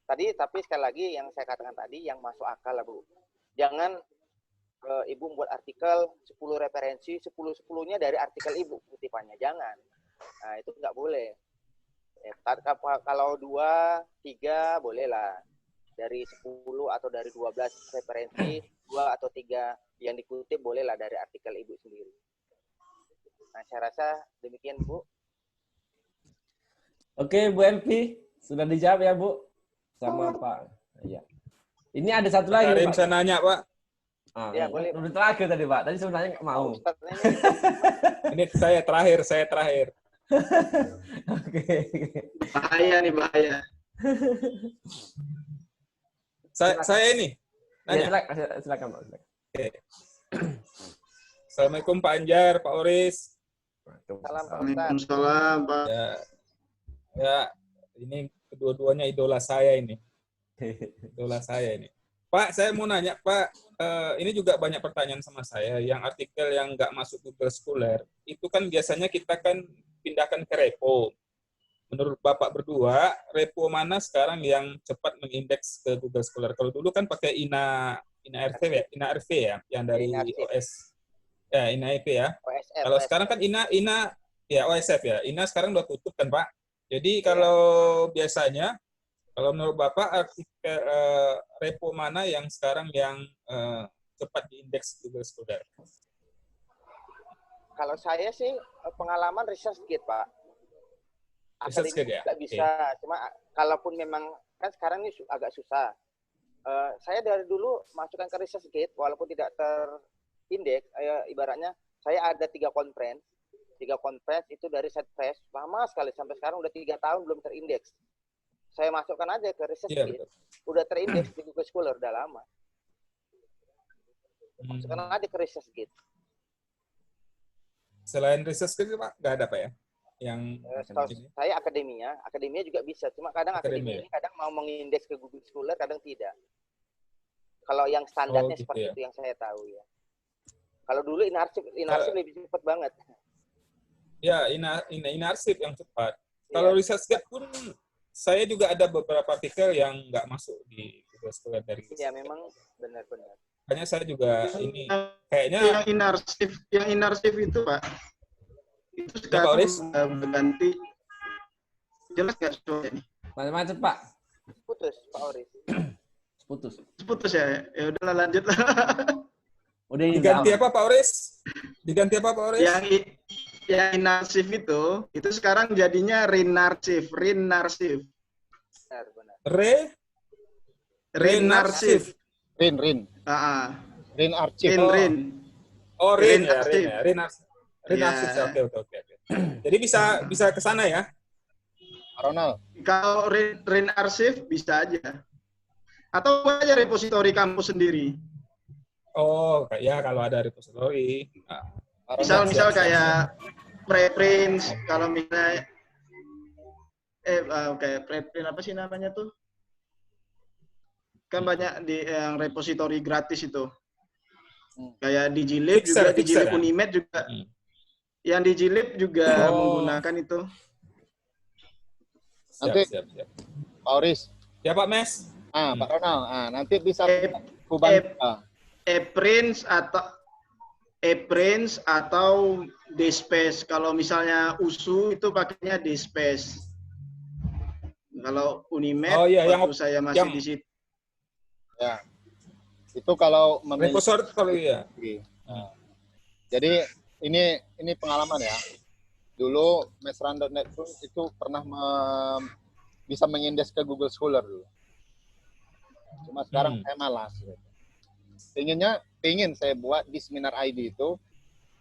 Speaker 3: Tapi sekali lagi yang saya katakan tadi yang masuk akal lah, Bu. Jangan Ibu membuat artikel 10 referensi, 10-10-nya dari artikel Ibu kutipannya. Jangan. Nah, itu nggak boleh. Ya, kalau 2, 3 boleh lah. Dari 10 atau dari 12 referensi, 2 atau 3 yang dikutip boleh lah dari artikel Ibu sendiri. Nah, saya rasa demikian, Bu.
Speaker 2: Oke, Bu LP. Sudah dijawab ya, Bu? Sama Pak. Iya. Ini ada satu lagi,
Speaker 7: Karim
Speaker 2: Pak.
Speaker 7: saya nanya, Pak.
Speaker 3: Ya, boleh.
Speaker 2: Udah terakhir tadi, Pak. Tadi sebenarnya nggak mau.
Speaker 7: Ini saya terakhir.
Speaker 2: Oke.
Speaker 4: Bahaya nih, bahaya.
Speaker 7: Saya ini
Speaker 2: Ya,
Speaker 7: nanya.
Speaker 2: silakan, Pak. Silakan.
Speaker 7: Assalamualaikum Pak Anjar, Pak Oris.
Speaker 3: Salam, Pak Ustaz.
Speaker 4: Waalaikumsalam, Pak.
Speaker 7: Ya, ini kedua-duanya idola saya ini. Pak, saya mau nanya, Pak, ini juga banyak pertanyaan sama saya. Yang artikel yang nggak masuk Google Scholar, itu kan biasanya kita kan pindahkan ke repo. Menurut Bapak berdua, repo mana sekarang yang cepat mengindeks ke Google Scholar? Kalau dulu kan pakai INARV ya, yang dari OS. Ya, INARV ya.
Speaker 3: OSF.
Speaker 7: Kalau sekarang kan OSF ya. INA sekarang udah tutup kan, Pak? Jadi kalau biasanya, kalau menurut Bapak, artikel repo mana yang sekarang yang cepat diindeks Google Scholar?
Speaker 3: Kalau saya sih pengalaman ResearchGate, Pak.
Speaker 7: ResearchGate ya?
Speaker 3: Nggak bisa. Cuma kalaupun memang kan sekarang ini agak susah. Saya dari dulu masukkan ke ResearchGate walaupun tidak terindeks. Ibaratnya saya ada 3 conference. 3 conference itu dari Setfresh lama sekali sampai sekarang udah 3 tahun belum terindeks. Saya masukkan aja ke ResearchGate.
Speaker 7: Iya,
Speaker 3: udah terindeks di Google Scholar udah lama. Masukkan aja ke ResearchGate.
Speaker 7: Selain ResearchGate, Pak, nggak ada, Pak ya? Yang
Speaker 3: Saya akademia juga bisa. Cuma kadang akademia ini kadang mau mengindeks ke Google Scholar, kadang tidak. Kalau yang standarnya
Speaker 7: gitu
Speaker 3: seperti
Speaker 7: ya?
Speaker 3: itu yang saya tahu ya. Kalau dulu Inarsip lebih cepat banget.
Speaker 7: Ya, Inarsip yang cepat. Kalau ResearchGate pun saya juga ada beberapa artikel yang nggak masuk di Google Scholar dari ResearchGate.
Speaker 3: Ya, memang benar-benar.
Speaker 7: Makanya saya juga ini kayaknya
Speaker 4: yang inarsif itu, Pak. Itu sekarang berganti. Jelas nggak soalnya nih?
Speaker 2: Macam-macam, Pak.
Speaker 3: Putus, Pak Oris.
Speaker 2: Putus
Speaker 4: ya. Ya udahlah, lanjut lah.
Speaker 2: Udah
Speaker 7: diganti apa, Pak Oris? Diganti apa, Pak Oris?
Speaker 4: Yang inarsif itu sekarang jadinya rinarsif.
Speaker 3: Benar.
Speaker 4: Rinarsif.
Speaker 1: Rin. Rin arsip.
Speaker 7: Oh, Rin ya. Rinarsif. Oke. Jadi bisa ke sana ya?
Speaker 1: Ronald.
Speaker 4: Kalau rinarsif bisa aja. Atau aja repositori kampus sendiri.
Speaker 7: Oh, ya kalau ada repository.
Speaker 4: Misal kayak preprints, kalau misalnya kayak preprint apa sih namanya tuh? Kan banyak di yang repository gratis itu. Kayak Digilib juga, Digilib
Speaker 7: ya?
Speaker 4: Unimed juga. Yang Digilib juga menggunakan itu.
Speaker 1: Nanti
Speaker 7: siap.
Speaker 1: Pak Oris.
Speaker 7: Ya Pak Mes.
Speaker 1: Pak Ronald. nanti bisa e-prints atau DSpace. Kalau misalnya USU itu pakainya DSpace. Kalau Unimed, waktu saya masih di situ. Ya, itu kalau
Speaker 7: repository kalau ya.
Speaker 1: Jadi ini pengalaman ya. Dulu mesran.net pun itu pernah bisa mengindeks ke Google Scholar dulu. Cuma sekarang saya malas. Ingin saya buat di seminar ID itu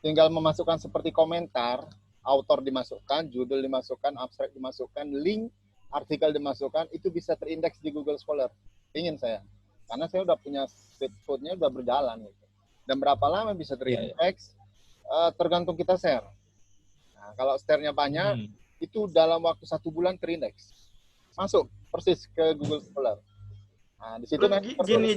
Speaker 1: tinggal memasukkan seperti komentar, author dimasukkan, judul dimasukkan, abstrak dimasukkan, link artikel dimasukkan, itu bisa terindeks di Google Scholar. Ingin saya. Karena saya udah punya feed foodnya udah berjalan gitu. Dan berapa lama bisa terindeks tergantung kita share. Nah, kalau share-nya banyak, itu dalam waktu 1 bulan terindeks. Masuk persis ke Google Scholar. Nah, di situ
Speaker 4: gini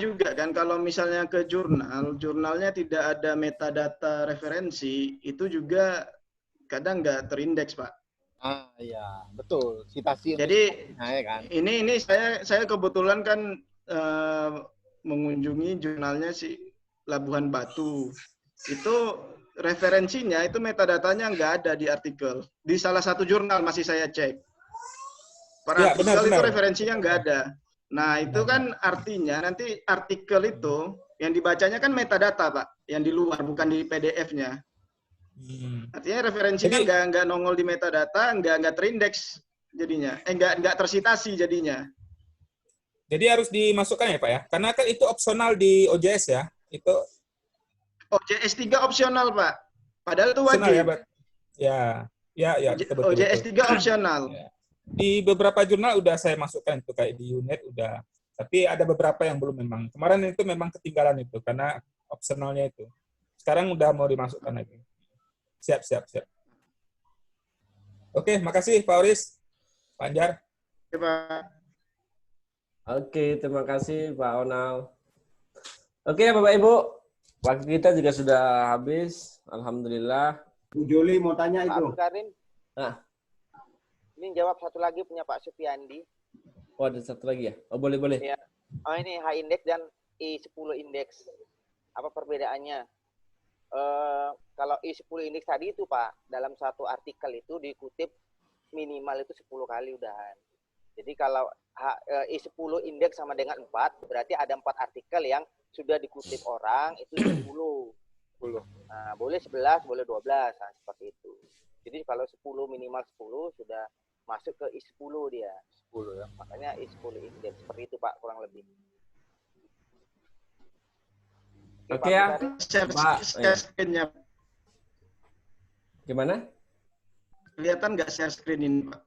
Speaker 4: juga kan, kalau misalnya ke jurnalnya tidak ada metadata referensi, itu juga kadang nggak terindeks, Pak.
Speaker 1: Iya, betul. Citasi.
Speaker 4: Jadi
Speaker 1: kan?
Speaker 4: ini saya kebetulan kan mengunjungi jurnalnya si Labuhan Batu. Itu referensinya itu metadatanya nggak ada di artikel. Di salah satu jurnal masih saya cek. Para artikel itu referensinya nggak ada. Nah, itu kan artinya nanti artikel itu yang dibacanya kan metadata, Pak, yang di luar, bukan di PDF-nya. Artinya referensinya nggak nongol di metadata, nggak terindeks jadinya, nggak tersitasi jadinya.
Speaker 7: Jadi harus dimasukkan ya Pak ya, karena kan itu opsional di OJS ya, itu.
Speaker 4: OJS 3 opsional Pak, padahal itu wajib.
Speaker 7: Ya. Betul.
Speaker 4: OJS 3 opsional.
Speaker 7: Ya. Di beberapa jurnal udah saya masukkan itu, kayak di UNED udah, tapi ada beberapa yang belum memang. Kemarin itu memang ketinggalan itu karena opsionalnya itu. Sekarang udah mau dimasukkan lagi. Siap. Oke, makasih Pak Oris, Pak Anjar.
Speaker 4: Oke, Pak.
Speaker 2: Oke, terima kasih Pak Onal. Oke, Bapak Ibu, waktu kita juga sudah habis. Alhamdulillah.
Speaker 5: Bu Juli mau tanya itu.
Speaker 3: Pak Karim. Ini jawab satu lagi punya Pak Supiandi.
Speaker 2: Oh, ada satu lagi ya? Oh, boleh.
Speaker 3: Ya. Oh, ini H index dan I10 index. Apa perbedaannya? Kalau I10 index tadi itu Pak, dalam satu artikel itu dikutip minimal itu 10 kali udahan. Jadi kalau I10 indeks sama dengan 4, berarti ada 4 artikel yang sudah dikutip orang, itu 10. Nah, boleh 11, boleh 12, nah, seperti itu. Jadi kalau 10 minimal 10 sudah masuk ke I10 dia.
Speaker 1: 10 ya.
Speaker 3: Makanya I10 indeks, seperti itu Pak, kurang lebih.
Speaker 2: Oke ya,
Speaker 4: Pak. Share screen-nya.
Speaker 2: Gimana?
Speaker 4: Kelihatan nggak share screen ini, Pak?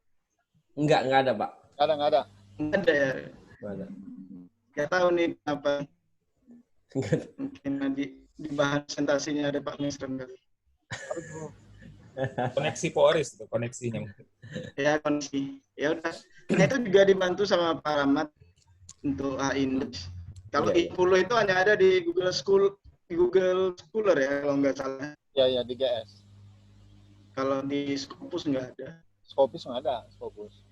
Speaker 2: Nggak ada, Pak.
Speaker 1: Nggak ada.
Speaker 4: Nggak ada ya?
Speaker 2: Nggak ada.
Speaker 4: Nggak tahu nih apa. Mungkin di bahan presentasinya ada Pak Mesrem.
Speaker 7: Koneksi Pak Oris itu, koneksinya.
Speaker 4: Ya, koneksi. Ya udah. Nah, itu juga dibantu sama Pak Rahmat untuk A-Index. Kalau I10 itu hanya ada di Google Scholar ya, kalau nggak salah.
Speaker 1: Ya, di GS.
Speaker 4: Kalau di Scopus nggak ada.
Speaker 1: Scopus nggak ada, Scopus.